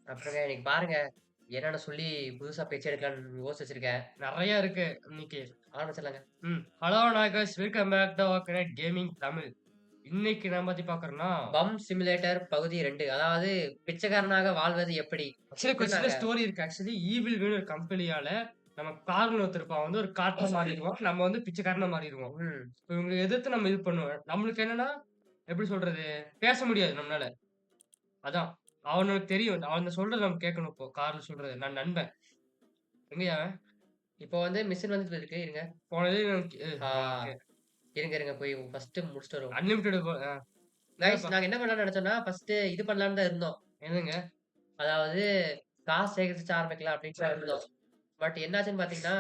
அப்புறங்க இன்னைக்கு பாருங்க, என்னென்ன சொல்லி புதுசா பேச்சு எடுக்கலான்னு யோசிச்சு வச்சிருக்கேன். நெறைய இருக்கு இன்னைக்கு. ஆரம்பிச்சிடலாங்க. ஹலோ நாகஸ், வெல்கம் பேக் டு வாக்கரேட் கேமிங் தமிழ். இன்னைக்கு நம்ம பத்தி பார்க்கறோம்னா, பம் சிமுலேட்டர் பகுதி 2 அதாவது பிச்சைக்காரனாக வாழ்வது எப்படி? ஆக்சுவலி ஒரு சின்ன எப்படின்னாங்க ஸ்டோரி இருக்கு. ஆக்சுவலி ஈவில் வின்னு ஒரு கம்பெனியால நம்ம கார்ல்னு ஒருத்தர் இருப்பான். வந்து ஒரு கார்ட்டா மாறிருவான். நம்ம வந்து பிச்சைக்காரனா மாறிருவோம். ம். இவங்கள எதிர்த்து நம்ம இது பண்ணுவோம். நம்மளுக்கு என்னன்னா, எப்படி சொல்றது? பேச முடியாது நம்மளால. அதான். அவனுக்கு தெரியும். அவன் சொல்றத நம்ம கேட்கணும் இப்போ. கார்ல் சொல்றது. நான் நண்பன். எங்கயா அவன்? இப்போ வந்து மிஷின் வந்துட்டு இருக்கு. இருங்க. போனதே நமக்கு ஆ ஓகே. இருங்க போய் ஃபர்ஸ்ட் முடிச்சுட்டு வருவோம். அன்லிமிட்டெட் கைஸ் என்னப்பா? நாங்க என்ன பண்ணலாம்னு நெனச்சோம்னா, ஃபர்ஸ்ட் இது பண்ணலாம்னு தான் இருந்தோம். என்னங்க? அதாவது காசு சேகரிச்சு ஆரம்பிக்கலாம் அப்படின்னு சொல்லி இருந்தோம். பட் என்னாச்சுன்னு பார்த்தீங்கன்னா,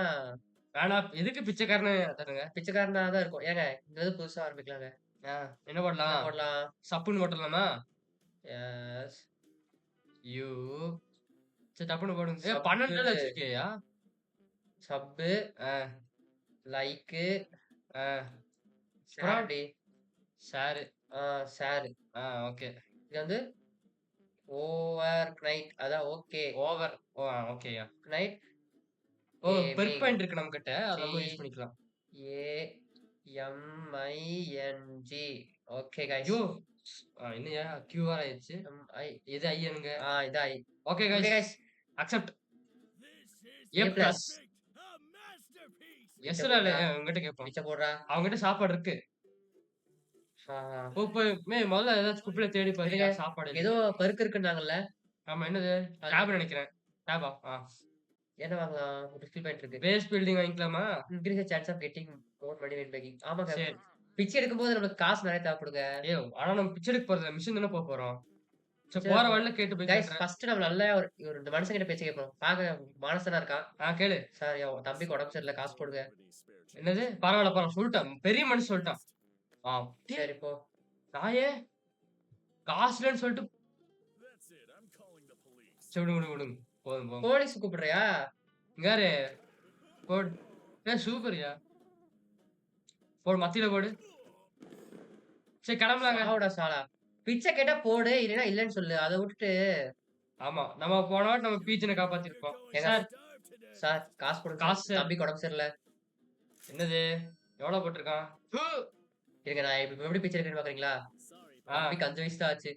வேணாம். எதுக்கு பிச்சைக்காரன்னு தானுங்க? பிச்சைக்காரனா தான் இருக்கும். ஏங்க இந்த இது புதுசா ஆரம்பிக்கலாங்க. ஆ என்ன என்ன பண்ணலாம்? போடலாம்? சப்புன்னு போட்டுறலாமா? எஸ். ஐயோ! சரி டப்புன்னு போடுங்க. சப்பு 12 வச்சிருக்கியா? சப்பு, ஆ, லைக்கு, ஆ. ஷேர் அப்புறம் எப்படி? ஷேரு. ஷேர். ஓகே. இது வந்து ஓவர் நைட் அதான் ஓகே. ஓவர். ஓகேயா. Night perk gaming. பாயிண்ட் இருக்கு நம்மகிட்ட. அத சி நம்ம யூஸ் பண்ணிக்கலாம். ஏ எம்ஐஎன்ஜி. Okay guys. ஐயோ! என்னய்யா கியூஆர் ஆயிருச்சு. எம்ஐ எது ஐஎன்னுங்க? இதா ஐ. Okay okay guys. Guys. Accept. A A plus. Plus. பிச்சை எஸ்ல போடுறா. உங்ககிட்ட கேட்போம். பிச்சை போடுறா. அவங்ககிட்ட சாப்பாடு இருக்கு. ஆ, போய் முதல்ல ஏதாச்சும் குப்பையில தேடி இருங்க. பாருயா சாப்பாடு ஏதோ இல்லையா? பெருக்கு இருக்குன்னாங்கல்ல. ஆமா என்னது? அது டேப் நெனைக்கிறேன். டேபா? என்ன வாங்கலாம்? ஒரு ஃபில் பாயிண்ட் இருக்கு. பேஸ் பில்டிங் வாங்கிக்கலாமா? Increase the chance of getting more money when begging. ஆமாங்க. சரி. பிச்சை எடுக்கும்போது நமக்கு காசு நெறைய தேவைப்படுங்க. ஆனா நம்ம பிச்சை எடுக்க போறதில்ல. மிஷின் தானே போறோம். சரி சரி போற அப்போ வழில கேட்டு போய் கைஸ் கேட்டுறேன். ஃபர்ஸ்ட் நம்ம நல்லா ஒரு ஒரு இந்த மனுஷங்கிட்ட பேச்ச கேட்போம். பாக்க மானஸ்தனா இருக்கான். கேளு. சார் என் தம்பிக்கு உடம்பு சரியில்ல. காசு போடுங்க. என்னது? பரவால்ல சொல்ட்டான். பெரிய மனுஷன் சொல்ட்டான். ஆ டேய் சரி போ. நாயே! காசு இல்லன்னு சொல்லிட்டு சரி விடுங்க. போதும் போதும். போலீஸ் கூப்பிடுறியா? இங்க பாரு. போடு. சூப்பர்யா. போடு மத்தியில போடு. சரி கிளம்பலாங்க. சாவுடா சாலா. பிச்சை கேட்டா போடு. இல்லன்னா இல்லன்னு சொல்லு. அத விட்டுட்டு ஆமா. நம்ம போன வாட்டி நம்ம பீச்சன காப்பாத்திருக்கோம். ஏங்க சார் சார் காசு போடுங்க சார். காசு சார். தம்பிக்கு உடம்பு சரியில்ல. என்னது? எவ்வளோ போட்டுருக்கான்? இருங்க நான் இப்ப எப்படி பிச்சை எடுக்கிறேன்னு பாக்குறீங்களா? ஆ, தம்பிக்கு 5 வயசு தான் ஆச்சு.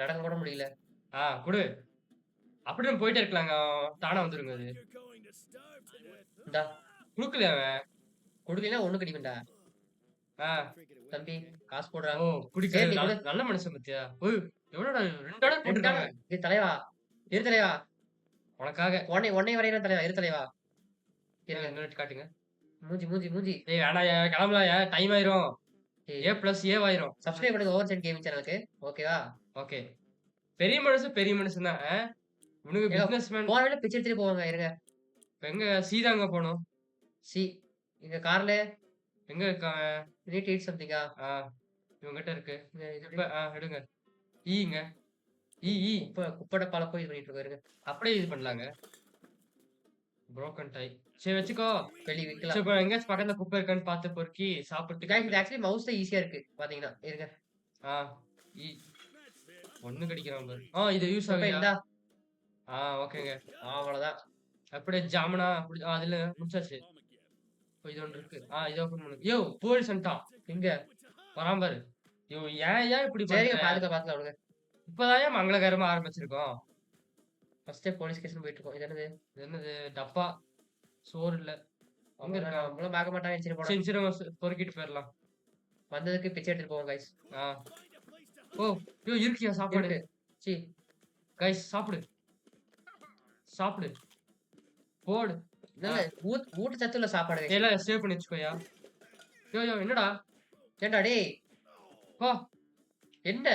நடக்க கூட முடியல. குடு. அப்படியே நம்ம போயிட்டே இருக்கலாங்க. தானா வந்துருங்க அது. இந்தா குடுக்கலையா அவன்? குடுக்கலைன்னா ஒண்ணுக்கு அடிப்பேன்டா. ஆ. தம்பி காசு போடுறா. குடிக்க சரி நீ நல்ல குடு. நல்ல மனுஷன் பாத்தியா? எவ்வளோடா 2 டாலர் 2 போட்டுருக்காங்க. டாலர். தலைவா. இரு தலைவா. உனக்காக. உன்னை வரையறேன் தலைவா. இரு தலைவா. இருங்க. இன்னொரு வாட்டி காட்டுங்க. மூஞ்சி. டேய் வேணாம்யா, கிளம்பலாம்யா. டைம் ஆயிரும். ஏய் ஏ பிளஸ் ஏவாயிரும். சப்ஸ்கிரைப் பண்ணுங்க ஓவர் சைட் கேமிங் சேனலுக்கு. ஓகேவா? ஓகே. பெரிய மனுஷன் தான். இவனுங்க ஏங்க பிசினஸ்மேன். போற வழியில பிச்சை எடுத்துட்டு போவாங்க. இருங்க. எங்க சீதா எங்க போணும்? சி இங்க கார்ல எங்க இருக்கான் அவன்? யூ நீட் டு ஈட் சம்திங்கா? ஆ, இவன்கிட்ட இருக்கு. இது இப்ப எடுங்க. ஈங்க. ஈ. குப்பை டப்பால போய் இது பண்ணிட்டு இருக்கோம். இருங்க. அப்படியே இது பண்ணலாங்க. Broken tie. சரி வச்சுக்கோ. வெளிய சரி விக்கலாம். இப்ப எங்கேயாச்சும் பக்கத்துல குப்பை இருக்கான்னு பார்த்து பொறுக்கி சாப்பிட்டு கைஸ் இது ஆக்சுவலி மவுஸ் தான் ஈஸியா இருக்கு. பாத்தீங்கன்னா. இருங்க. ஆ, ஈ. ஒண்ணு கடிக்கிறான் பாரு. இது யூஸ் குப்பை ஆகுயா? இந்தா. ஓகேங்க. அவ்வளவுதான். அப்படியே ஜாமுனா அப்படி அதுல முடிச்சாச்சு. இது ஒண்ணு இருக்கு. இத ஓப்பன் பண்ணு. போலீஸ் வந்துட்டான். இங்க. வரான் பாரு. ஏன் இப்படி சரிங்க பண்ற? பாத்துக்கலாம் விடுங்க. இப்பதான் மங்களகரமா ஆரம்பிச்சிருக்கோம். ஃபர்ஸ்ட்டே போலீஸ் ஸ்டேஷன் போயிட்டு இருக்கோம். இது என்னது? இது என்னது? டப்பா. சோறு இல்ல. எங்க அவங்க இருக்கான்? நம்மளும் பார்க்க மாட்டாங்க. சரி போடா. சரி நம்ம பொறுக்கிட்டு போயிடலாம். வந்ததுக்கு பிச்சை எடுத்துட்டு போவோம் கைஸ். ஆ. ஓ இருக்கியா சாப்பாடு? இருக்கு. சி கைஸ் சாப்பிடு. போடு. இல்ல ஊட்டச்சத்து உள்ள சாப்பாடு கைஸ். எல்லாம் சேவ் பண்ணி வச்சுக்கோயா. என்னடா? ஏன்டா டேய்? போ. என்ன?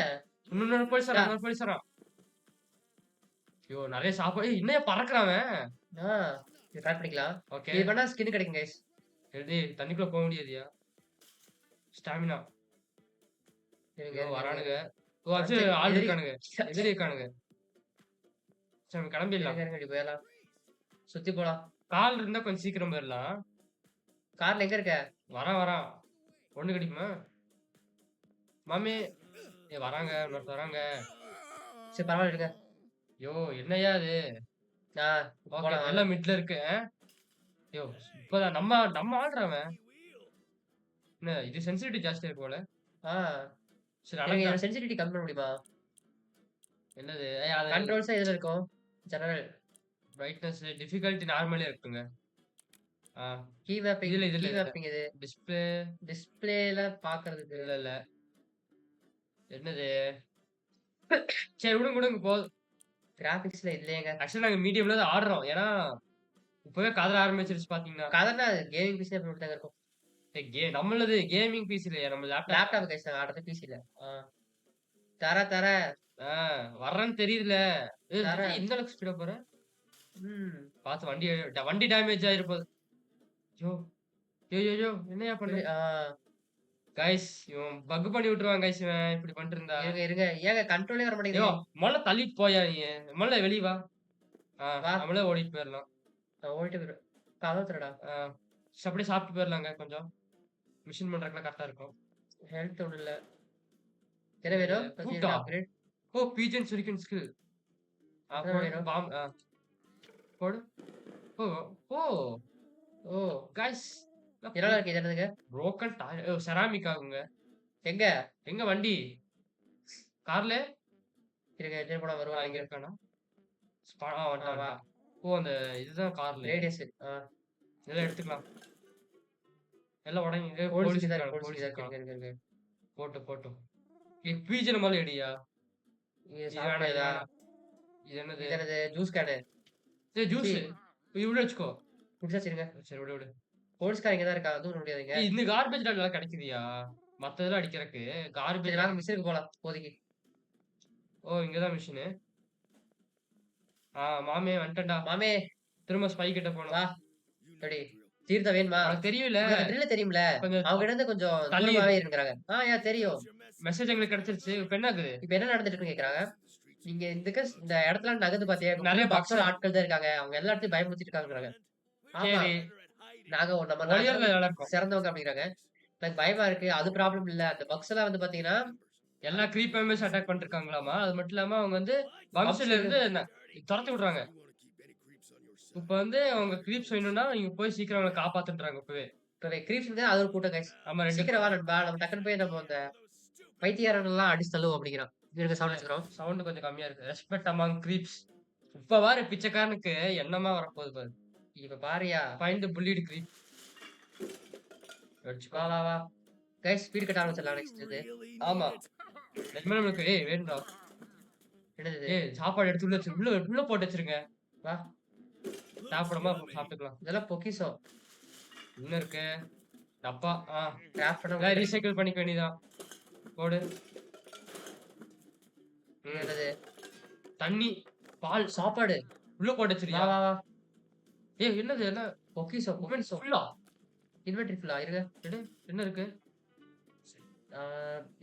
இன்னொரு போலீஸ் வரான். நெறைய சாப்பாடு. என்னையா பறக்குறான் அவன்? ஆ இது கரெக்ட் பண்ணிக்கலாம். ஓகே. இது பண்ணா ஸ்கின் கிடைக்கும் கைஸ். தண்ணிக்குள்ள போக முடியாதுயா. ஸ்டாமினா. இருங்க வரானுங்க. சரி, ஆள் எதிரி. இருக்கானுங்க. எதிரி இருக்கானுங்க. சரி நம்ம கிளம்பிடலாம். இருங்க இப்படி போயிடலாம். சுத்தி போலாம். கால் இருந்தா கொஞ்சம் சீக்கிரம் போயிடலாம். கார்ல எங்க இருக்க? வரான். ஒண்ணு கிடைக்குமா? மாமி வராங்க. வராங்க. சரி பரவாயில்ல இருங்க. யோ என்னய்யா இது? ஆ ஓகே. போலாம் வாங்க. நல்லா மிட்ல இருக்கு. யோ இப்பதான் நம்ம நம்ம ஆள்றா அவன். என்ன இது சென்சிட்டிவிட்டி ஜாஸ்தியா இருக்கு போல. ஆ சரி எனக்கு அழகுதான். இதோட சென்சிட்டிவிட்டி கம்மி பண்ண முடியுமா? என்னது? அது கண்ட்ரோல்ஸா எதுல இருக்கும்? ஜெனரல். பிரைட்னஸ் டிஃபிகல்டி நார்மலே இருக்குங்க. ஆ கீ மேப்பிங் இதுல கீ இதுல. மேப்பிங் இது. டிஸ்ப்ளே டிஸ்ப்ளேல பாக்குறதுக்கு. இல்ல. என்னது? சரி விடுங்க விடுங்க போதும். கிராபிக்ஸ்ல இல்லையேங்க. ஆக்சுவலா நாங்க மீடியம்ல தான் ஆடுறோம். ஏன்னா, இப்பவே கதற ஆரம்பிச்சிருச்சு பார்த்தீங்கன்னா. கதர்னா கேமிங் பிசில அப்படித்தாங்க இருக்கும். நம்மளது கேமிங் பிசி இல்லையா? நம்ம லேப்டாப். லேப்டாப் கைஸ் நான் ஆடுறது பிசில. ஆ. தர தர. ஆ வர்றேன்னு தெரியுதுல. தர. இந்த அளவுக்கு ஸ்பீடா போற? ம். பார்த்து வண்டி டேமேஜ் ஆயிரப்போது. யோ! யோ! என்னய்யா பண்ண? ஆ. கைஸ் இவன் பக் பண்ணி விட்டுருவான் கைஸ் இவன் இப்படி பண்ணிட்டு இருந்தா. இருங்க. ஏங்க கண்ட்ரோலே வர யோ! மாட்டேங்குது. மொதல்ல தள்ளிட்டு போயா நீயு. மொதல்ல வெளிய வா. வா. நம்மளே ஓடிட்டு போயிரலாம். நான் ஓடிட்டு போயிடுவேன். கதவு திறடா. ஆ அப்படியே சாப்பிட்டு போயிரலாங்க கொஞ்சம். மிஷின் பண்றதுக்குலாம் கரெக்ட்டா இருக்கும். ஹெல்த் ஒண்ணும் இல்ல. என்ன இது வேணும்? பூட்டா? அப்கிரேட். பீஜன் சுரிக்கன் ஸ்கில். என்ன போடு வேணும்? பாம் போடு. ஓ! ஓ! ஓ! கைஸ் என்னடா இருக்கு இது என்னதுங்க? புரோக்கன் டயர் செராமிக் ஆகுங்க. எங்க? எங்க வண்டி? கார்ல? இருங்க எத்தனை போனா இங்க வருவாங்க. இருக்கானா? வா. வந்துட்டான். அந்த இதுதான் கார்ல. ரேடியஸ். ஆ. இதெல்லாம் எடுத்துக்கலாம். எல்லாம் உடைங்க. போலீஸ் போலீஸ் இங்க தான் இருக்கான். இருக்கு. போலீஸ் போலீஸ் இங்க இருக்கான். இருக்கு. போட்டும். பீஜன் மேல எடியா? இது இது சாப்பிட வேணாம், இது முடியாதா? வேணாம். இது என்னது? இது என்னது? Juice can. ஜூஸ். ச்சீ. இவ்வளோ வச்சுக்கோ. குடிச்சாச்சு இருங்க. சரி விடு. போலீஸ்காரன் இங்க தான் இருக்கா. அதுவும் முடியாதுங்க. இந்த கார்பேஜ் நல்லா கிடைக்குதுயா? மத்ததெல்லாம் அடிக்கிறக்கு. சரி கார்பேஜ் வாங்க மிஷினுக்கு போலாம். இப்போதைக்கு. இங்க தான் மிஷினு. மாமே வந்துட்டேன்டா. மாமே திரும்ப ஸ்பை கிட்ட போணும். வா. எப்படி? தீர்த்தா வேணுமா? உனக்கு தெரியும்ல. உங்களுக்கு ட்ரில் தெரியும்ல. கொஞ்சம் அவங்க கிட்ட இருந்து கொஞ்சம் தள்ளி தூரமாவே இருங்கறாங்க. தெரியும். மெசேஜ் எங்களுக்கு கிடைச்சிருச்சு. இப்ப என்ன ஆகுது? இப்ப என்ன நடந்துட்டு இருக்குன்னு கேக்குறாங்க. நீங்க இந்த இடத்துல நகர்ந்து பாத்தியா? நெறைய பக்ஸோட ஆட்கள் தான் இருக்காங்க. அவங்க எல்லா இடத்தையும் பயமுறுத்திட்டு இருக்காங்கறாங்க. ஆமா. சரி. நாங்க நம்ம ஒளியர்ல நல்லா இருக்கும். சிறந்தவங்க அப்படிங்கிறாங்க. எனக்கு பயமா இருக்கு. அது ப்ராப்ளம் இல்ல. அந்த பக்ஸ் எல்லாம் வந்து பாத்தீங்கன்னா, எல்லா கிரீப் மெம்பர்ஸ் அட்டாக் பண்ணிருக்காங்களாமா. அது மட்டும் இல்லாம அவங்க வந்து வம்சில இருந்து தொரத்தி விடுறாங்க. இப்ப வந்து அவங்க கிரீப்ஸ் வேணும்னா நீங்க போய் சீக்கிரம் அவங்கள காப்பாத்துன்றாங்க இப்பவே. இப்ப கிரீப்ஸ் வந்து அது ஒரு கூட்டம் கைஸ். ஆமா 2 சீக்கிரம் வா நண்பா. நம்ம டக்குனு போய் நம்ம அந்த பைத்தியக்காரங்களெல்லாம் அடிச்சு தள்ளுவோம் அப்படிங்கிறான். இருங்க சவுண்ட் வச்சுக்கிறோம். சவுண்ட் கொஞ்சம் கம்மியா இருக்கு. Respect among creeps. இப்ப பாரு பிச்சைக்காரனுக்கு என்னமா வரப்போகுது பாரு. இப்ப பாரியா. Find the bullied creep. அடிச்சுக்கோ. வா. கைஸ் ஸ்பீட் கட்ட ஆரம்பிச்சிடலாம் நெக்ஸ்ட் இது. ஆமா. நிஜமா நம்மளுக்கு வேணும்டா. என்னது இது? சாப்பாடு எடுத்து உள்ள போட்டு வச்சிருங்க. வா. சாப்பிடாம சாப்பிட்டுக்கலாம். இதெல்லாம் பொக்கிஷம். இன்னும் இருக்கு. டப்பா. கிராஃப்ட் பண்ண எல்லாம் ரீசைக்கிள் பண்ணிக்க வேண்டியதான். போடு. என்னது? தண்ணி, பால், சாப்பாடு. உள்ள போட்டு வச்சிருக்கியா? வா. என்னது எல்லாம் பொக்கிஷம். ஃபுல்லா? இன்வென்டரி ஃபுல்லா இருங்க. என்ன இருக்கு?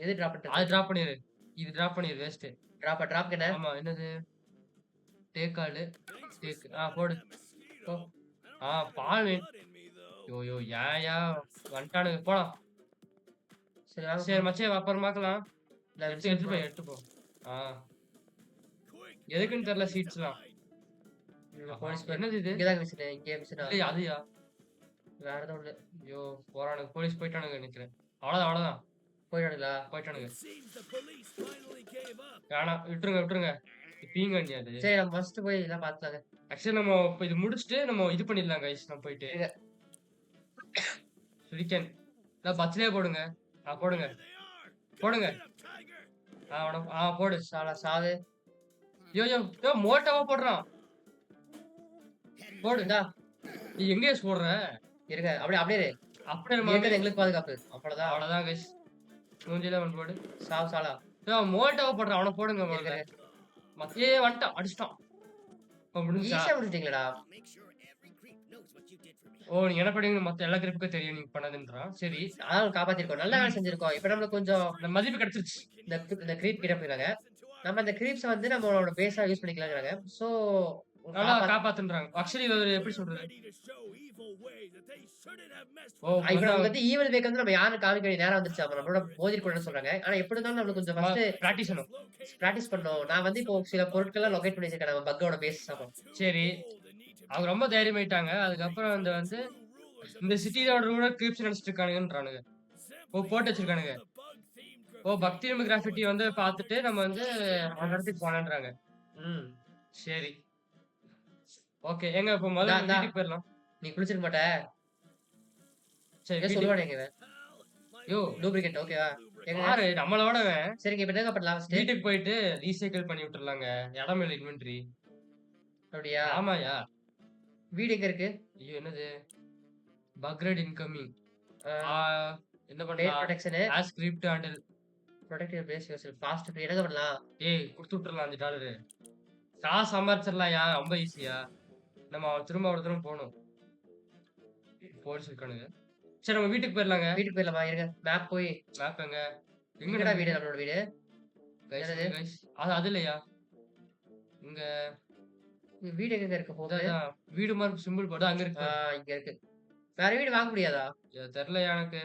எது டிராப் பண்றது? அது டிராப் பண்ணிரு. இது டிராப் பண்ணிரு வேஸ்ட். டிராப் என்ன? ஆமா என்னது? டேக்காலு. போடு. போ. பால் வேணும். யோ ஏன்யா வந்துட்டானுங்க போலாம். சரி வாங்க. சரி மச்சான் அப்புறம் பார்க்கலாம். நான் எடுத்து போ. எதுக்குன்னு தெரியல சீட்ஸ்லாம். போலீஸ் என்னது இது? இங்க தான் மிஷின். இங்க மிஷினா? இல்லையா அதுயா? வேற எதுவும் இல்ல. ஐயோ போறானுங்க. போலீஸ் போயிட்டானுங்க நினைக்கிறேன். அவ்வளவுதான். போயிடுங்களா? போயிட்டானுங்க. வேணாம் விட்டுருங்க. பீங்க அது. சரி நம்ம ஃபர்ஸ்ட் போய் இதெல்லாம் பாத்துலாங்க. ஆக்சுவலி நம்ம இப்ப இது முடிச்சுட்டு நம்ம இது பண்ணிடலாம் கைஸ். நம்ம போயிட்டு சுரிக்கன் பச்சலே போடுங்க. போடுங்க. போடு. சாவு. யோ மோட்டாவா போடுறான். போடுடா. நீ எங்க போடுற? இருங்க அப்படியே இரு. அப்படியே இருக்கிறது எங்களுக்கு பாதுகாப்பு. அவ்வளவுதான் கைஸ். மூஞ்சில வந்து போடு. சாலா. மோட்டாவா போடுறான். அவனை போடுங்க முதல்ல. வந்துட்டான் அடிச்சிட்டான். ஈஸியா முடிச்சிட்டீங்களா? நீங்க என்ன பண்ணுவீங்க? மத்த எல்லா கிரிப்புக்கும் தெரியும் நீங்க பண்ணதுன்றான். சரி அதான் காப்பாத்திருக்கோம். நல்ல வேலை செஞ்சிருக்கோம். இப்ப நம்மளுக்கு கொஞ்சம் மதிப்பு கிடைச்சிருச்சு. இந்த கிரீப் கிட்ட போயிறாங்க. நம்ம அந்த கிரீப்ஸ் வந்து நம்மளோட பேஸா யூஸ் பண்ணிக்கலாங்கிறாங்க. சோ நல்லா காப்பாத்துன்றாங்க. ஆக்சுவலி இவரு எப்படி சொல்றது? ஓ! இப்ப வந்து நமக்கு வந்து ஈவல் பேக் வந்து நம்ம யாருன்னு காமிக்க வேண்டிய நேரம் வந்துருச்சு. அப்ப நம்மளோட மோதிரக்கூடாதுன்னு சொல்றாங்க. ஆனா எப்படி இருந்தாலும் நம்மளுக்கு கொஞ்சம் ஃபர்ஸ்ட்டு பிராக்டிஸ் வேணும். பிராக்டிஸ் பண்ணணும். நான் வந்து இப்போ சில பொருட்கள்லாம் லொகேட் பண்ணி வச்சிருக்கேன். நம்ம பக்கோட பேஸ் ஆகும். சரி. அவங்க ரொம்ப தைரியமாயிட்டாங்க. அதுக்கப்புறம் வந்து இந்த சிட்டியோட ரூலர் கிரிப்ஸ் நடிச்சிட்டு இருக்கானுங்கன்றானுங்க. ஓ! போட்டு வச்சிருக்கானுங்க. ஓ! பக்தி நிம்மி கிராஃபிட்டி வந்து பார்த்துட்டு நம்ம வந்து அந்த இடத்துக்கு போலான்றாங்க. ம். சரி. ஓகே. ஏங்க இப்ப இந்தா, முதல்ல இந்தா. வீட்டுக்கு போயிரலாம். நீ குளிச்சிருக்க மாட்ட. சரி ஏதோ வீட்டுக்கு சொல்லுவானேங்க இவன். யோவ்! டூப்ளிகேட் ஓகேவா? ஏங்க பாரு நம்மள விட அவன் சரிங்க இப்ப என்னங்க பண்ணலாம் ஃபர்ஸ்ட்டு? வீட்டுக்கு போயிட்டு ரீசைக்கிள் பண்ணி விட்டுறலாங்க. இடம் இல்ல இன்வென்டரி. அப்படியா? ஆமாயா. வீடு எங்க இருக்கு? ஐயோ! என்னது? பக்ரைட் இன்கமிங். ஆ ஆ என்ன டேட் பண்ணலாம்? புரொடெக்ஷனு, ask crypt handle. Protect your place yourself fast free என்னங்க பண்ணலாம்? ஏய் குடுத்து விட்டுறலாம் $5. காசு சம்பாரிச்சிடலாம்யா. ரொம்ப ஈஸியா. நம்ம திரும்ப அவ்வளவு தூரம் போணும். போலீஸ் இருக்கானுங்க. சரி நம்ம வீட்டுக்கு போயிரலாங்க. வீட்டுக்கு போயிடலாமா? இருங்க. மேப் போய் மேப் எங்க? எங்க எங்கடா நம்ம வீடு வீடு? நம்மளோட வீடு? கைஸ் என்னது? கைஸ். அது இல்லையா? இங்க வீடு எங்கங்க இருக்கு இதான் போகுது? இதான் வீடு மாரி சிம்பிள் போடு. அங்க இருக்கு பாரு. இங்க இருக்கு. வேற வீடு வாங்க முடியாதா? தெரியலையா எனக்கு.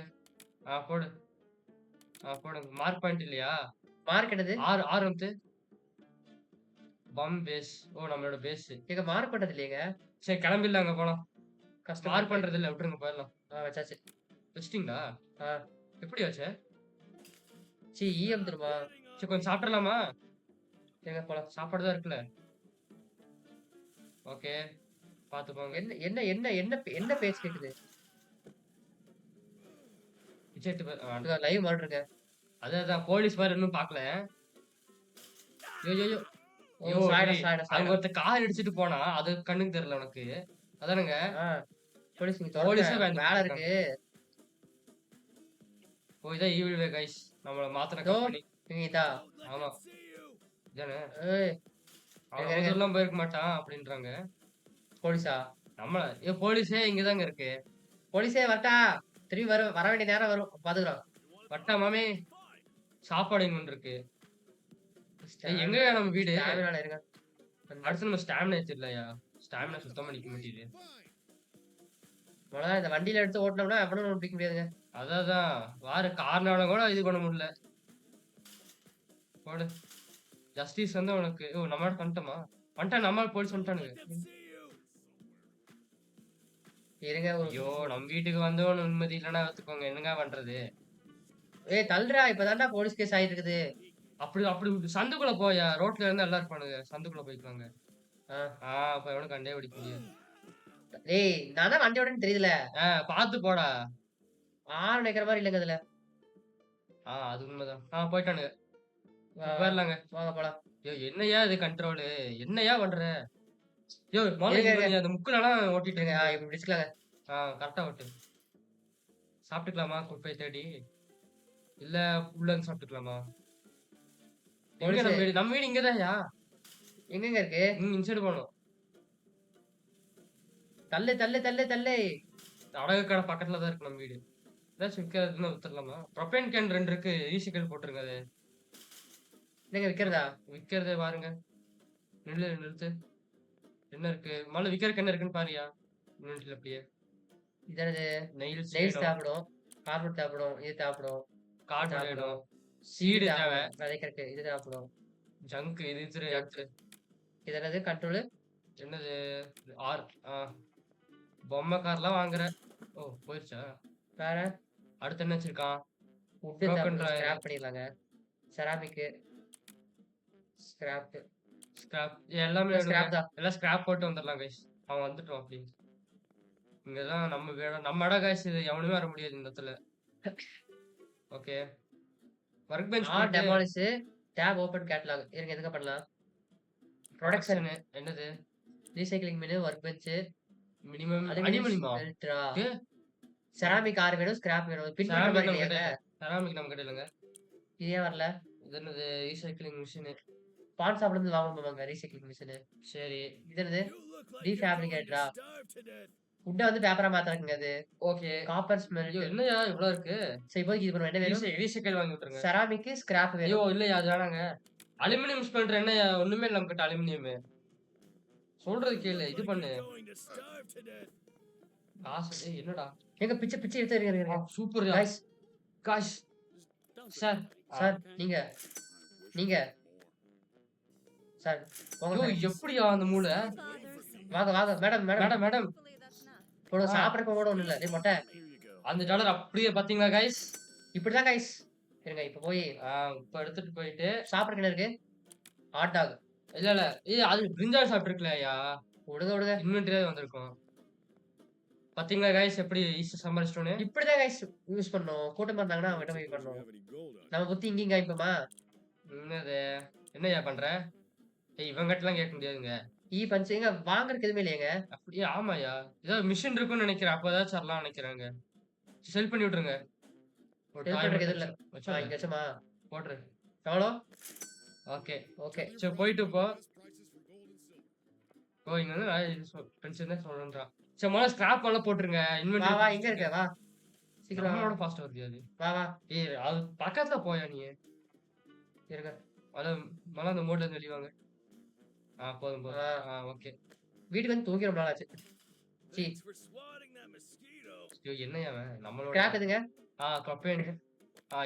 போடு. போடுங்க. மார்க் பாயிண்ட் இல்லையா? மார்க் என்னது? 6 அமுத்து. பம் பேஸ். ஓ! நம்மளோட பேஸ். எங்க மார்க் பண்றது இல்லையேங்க. சரி கிளம்பிடலாங்க போலாம். கஷ்டமா மார்க் இருக்கு. பண்றது இல்ல. விட்டுருங்க போயிரலாம். வச்சாச்சு. வச்சுட்டீங்களா? ஆ எப்படி வச்ச? இஎம் திரும்ப. சரி கொஞ்சம் சாப்பிட்டுறலாமா? எங்க போலாம். சாப்பாடு தான் இருக்குல்ல. ஓகே. பாத்து போங்க. என்ன என்ன என்ன என்ன என்ன பேச்சு கேக்குது? விஜய்ட்ட லைவ் மாட்ருங்க. அதான் போலீஸ் வேற இன்னும் பாக்கல. ஐயோ! ஓ ஐயோ! சாய்டா டேய் சாய்டா அங்க சாய்டா. ஒருத்தன் கார் இடிச்சுட்டு போனான். அது கண்ணுக்கு தெரியல உனக்கு. அதானங்க? ஆ போலீஸ் நீங்க தொறங்க. போலீஸே வேன் வேலை இருக்காங்க. இருக்கு. ஓ இதான் ஈவில் வே கைஸ். நம்மள மாத்துன தோ கம்பெனி. இதா. ஆமா. இதானே? ஏய் அவன் இருங்க. ஊர்லாம் போயிருக்க மாட்டான் அப்படின்றாங்க. போலீஸா? நம்ம போலீஸே இங்க தாங்க இருக்கு. போலீஸே வரட்டா? திரும்பி வர வேண்டிய நேரம் வரும். பாத்துக்குறோம். வட்டா மாமே. சாப்பாடு இங்க ஒண்ணு இருக்கு. எங்கயா நம்ம வீடு? ஸ்டாமினால இருங்க. அடுத்து நம்ம ஸ்டாமினா ஏத்திடலையா? ஸ்டாமினா சுத்தமா நிக்க மாட்டேங்குது. அவ்வளவுதான் இந்த வண்டியில எடுத்து ஓட்டுனோம்னா எவனும் நம்மள பிடிக்க முடியாதுங்க. அதான் வாரு கார்னால கூட இது பண்ண முடியல. போடு. ஜஸ்டிஸ் வந்து உனக்கு நம்மளோட வந்துட்டோமா? வந்துட்டான் நம்ம போலீஸ் வந்துட்டானுங்க. இருங்க ஐயோ! நம்ம வீட்டுக்கு வந்தவன் நிம்மதி இல்லன்னா பாத்துக்கோங்க. என்னங்க பண்றது? ஏய் தள்ளுடா இப்பதான்டா போலீஸ் கேஸ் ஆயிட்டு இருக்குது. அப்படி அப்படி சந்துக்குள்ள போயா. ரோட்ல இருந்தா எல்லாம் இருப்பானுங்க. சந்துக்குள்ள போய்க்கலாங்க. ஆ. அப்ப எவனும் கண்டே பிடிக்க முடியாது. டேய் நான் தான் வண்டி ஓட்டுறேன்னு தெரியுதுல. பாத்து போடா. ஆறு நிக்கிற மாதிரி இல்லங்க இதுல. அது உண்மைதான். போயிட்டானுங்க. வா, போயிரலாங்க. வாங்க போலாம். என்னய்யா இது கண்ட்ரோலு? என்னய்யா பண்ற? முதல்ல இருங்க, இது இருங்க. பண்ணி அந்த முக்குலலாம் ஓட்டிட்டு இருங்க. இருக்க. இப்படி பிடிச்சுக்கலாங்க. கரெக்ட்டா ஓட்டு. சாப்பிட்டுக்கலாமா? குப்பைய தேடி. இல்ல உள்ள இருந்து சாப்பிட்டுக்கலாமா? எங்க போலீஸ் நம்ம வீடு? நம்ம வீடு இங்கதான்யா. எங்கங்க இருக்கு? இந்த சைடு போணும். தள்ளு தள்ளு தள்ளு தள்ளு. அடகு கடை பக்கத்துல தான் இருக்கு நம்ம வீடு. ஏதாச்சும் விக்கிறதுன்னா வித்துடலாமா? ப்ரொபேன் கேன் 2 இருக்கு. ரீசைக்கிள் போட்டுருங்க அது. என்னங்க விக்கிறதா? விக்கிறதே பாருங்க. நிறுத்து. என்ன இருக்கு? முதல்ல விக்கிறதுக்கு என்ன இருக்குன்னு பாருயா. இன்வென்டரில அப்படியே. இதனது நெயில்ஸ் நெயில்ஸ் வேணும். தேவைப்படும். கார்போர்ட் தேவைப்படும். இது தேவைப்படும். கார்டு வேணும். தேவைப்படும். சீடு தேவை. விதைக்கிறதுக்கு இது தேவைப்படும். ஜங்க் இது எடுத்து. இது என்னது கண்ட்ரோலு? என்னது? ஆர் பொம்மை கார்லாம் வாங்குறேன். போயிருச்சா? வேற அடுத்து என்ன வச்சிருக்கான்? வுட் Broken தேவைப்படும். dryer. ஸ்கிராப் பண்ணிடலாங்க. செராமிக் ஸ்கிராப் ஸ்கிராப் எல்லாமே ஸ்கிராப் வேணுங்க. தான். எல்லாம் ஸ்கிராப் போட்டு வந்துடலாம் கைஸ். அவன் வந்துட்டோம் அப்படி. இங்கதான் நம்ம இடம். நம்ம இடம் கைஸ். இது எவனுமே வர முடியாது இந்த இடத்துல. Okay. Work bench or demolish tab open catalogue. இருங்க எதுக்கு பண்ணலாம்? ப்ரொடக்ஷன் என்னது? Recycling menu work bench minimum அது அனிமலிமா? ஃபில்டரா ஓகே. செராமிக் ஆர் வேணும் ஸ்கிராப் வேணும். பின் பண்ற செராமிக் மாதிரி நம்ம இல்லையாங்க? கிட்ட செராமிக் நம்ம கிட்ட இல்லைங்க. இது ஏன் வரல? இது என்னது? Recycling machine. பான் ஷாப்ல இருந்து வாங்கணுமாங்க ரீசைக்ளிங் மிஷின். சரி. இது என்னது? டீஃபேப்ரிகேட்டரா? வுட்ட வந்து பேப்பரா மாத்தறதுங்க அது. ஓகே. Copper smelt. என்னய்யா இவ்வளவு இருக்கு? சரி இப்போதைக்கு இது பண்ணுவோம். என்ன வேணும்? ரீசைக்கிள் வாங்கி விட்டுருங்க. செராமிக் ஸ்கிராப் வேணும். இல்லையா அது வேணாங்க. அலுமினியம் ஸ்மெல்டர் என்னய்யா? ஒண்ணுமே இல்ல நம்ம கிட்ட அலுமினியம். சொல்றது கேளு. இது பண்ணு. காசு என்னடா? ஏங்க பிச்சை பிச்சை எடுத்து இருங்க இருங்க. சூப்பர்யா. Guys cash. சார். சார் நீங்க நீங்க சார் போங்க யோ சார். எப்படியா அந்த மூளை? வாங்க வாங்க மேடம் மேடம் மேடம் மேடம். போட சாப்பிடறப்ப கூட ஒண்ணும் இல்ல. டேய் மொட்டை அந்த டாலர் அப்படியே பாத்தீங்களா கைஸ்? இப்படிதான் காய்ஸ். இருங்க இப்ப போய் இப்ப எடுத்துட்டு போயிட்டு சாப்பிட என்ன இருக்கு? Hot dog. இல்ல இல்ல அது பிரிஞ்சால் சாப்பிட்டுருக்கலையா? விடுங்க விடுங்க. இன்வென்டரியா வந்திருக்கும். பாத்தீங்களா கைஸ் எப்படி ஈஸியா சமாளிச்சிட்டோன்னு? இப்படிதான் கைஸ் யூஸ் பண்ணணும். கூட்டமா இருந்தாங்கன்னா அவங்ககிட்ட போய் பண்ணணும். நம்ம புத்தி இங்கேயும் காமிப்போமா? என்னது? என்னய்யா பண்ற? ஏய் இவங்கிட்டலாம் கேட்க முடியாதுங்க. பஞ்ச் எங்க வாங்குறதுக்கு எதுவுமே இல்லையேங்க. அப்படியே ஆமாயா. ஏதோ மிஷின் இருக்குன்னு நினைக்கிறேன். அப்ப ஏதாச்சும் வரலாம்னு நினைக்கிறேங்க. செல் பண்ணி விட்டுருங்க. ஒரு Sell டாய் பண்றதுக்கு மட்டும் எதுவும் இல்ல. வச்சுருங்க. இங்க வச்சோமா? போட்டுரு. எவ்வளோ? ஓகே. ஓகே. சரி போயிட்டு போ. இங்க வந்து ஃப்ரெண்ட்ஸ் தான் சொல்றேன்றான். சரி முதல்ல ஸ்கிராப் எல்லாம் போட்டுருங்க. வா இன்வென்டரி வா எங்க இருக்க? வா. சீக்கிரம் வா. நம்மளோட ஃபாஸ்டா வருது அது. வா வா. ஏய் அது பக்கத்துல போயா நீ? இருங்க. அத மொதல்ல அந்த மோட்ல இருந்து வெளிய வாங்க. போதும் போதும். ஓகே. வீட்டுக்கு வந்து தூங்கி ரொம்ப நாள் ஆச்சு. சீ. ஐயோ என்னய்யா அவன்? நம்மளோட கிராப் எதுங்க? கப்பேன்.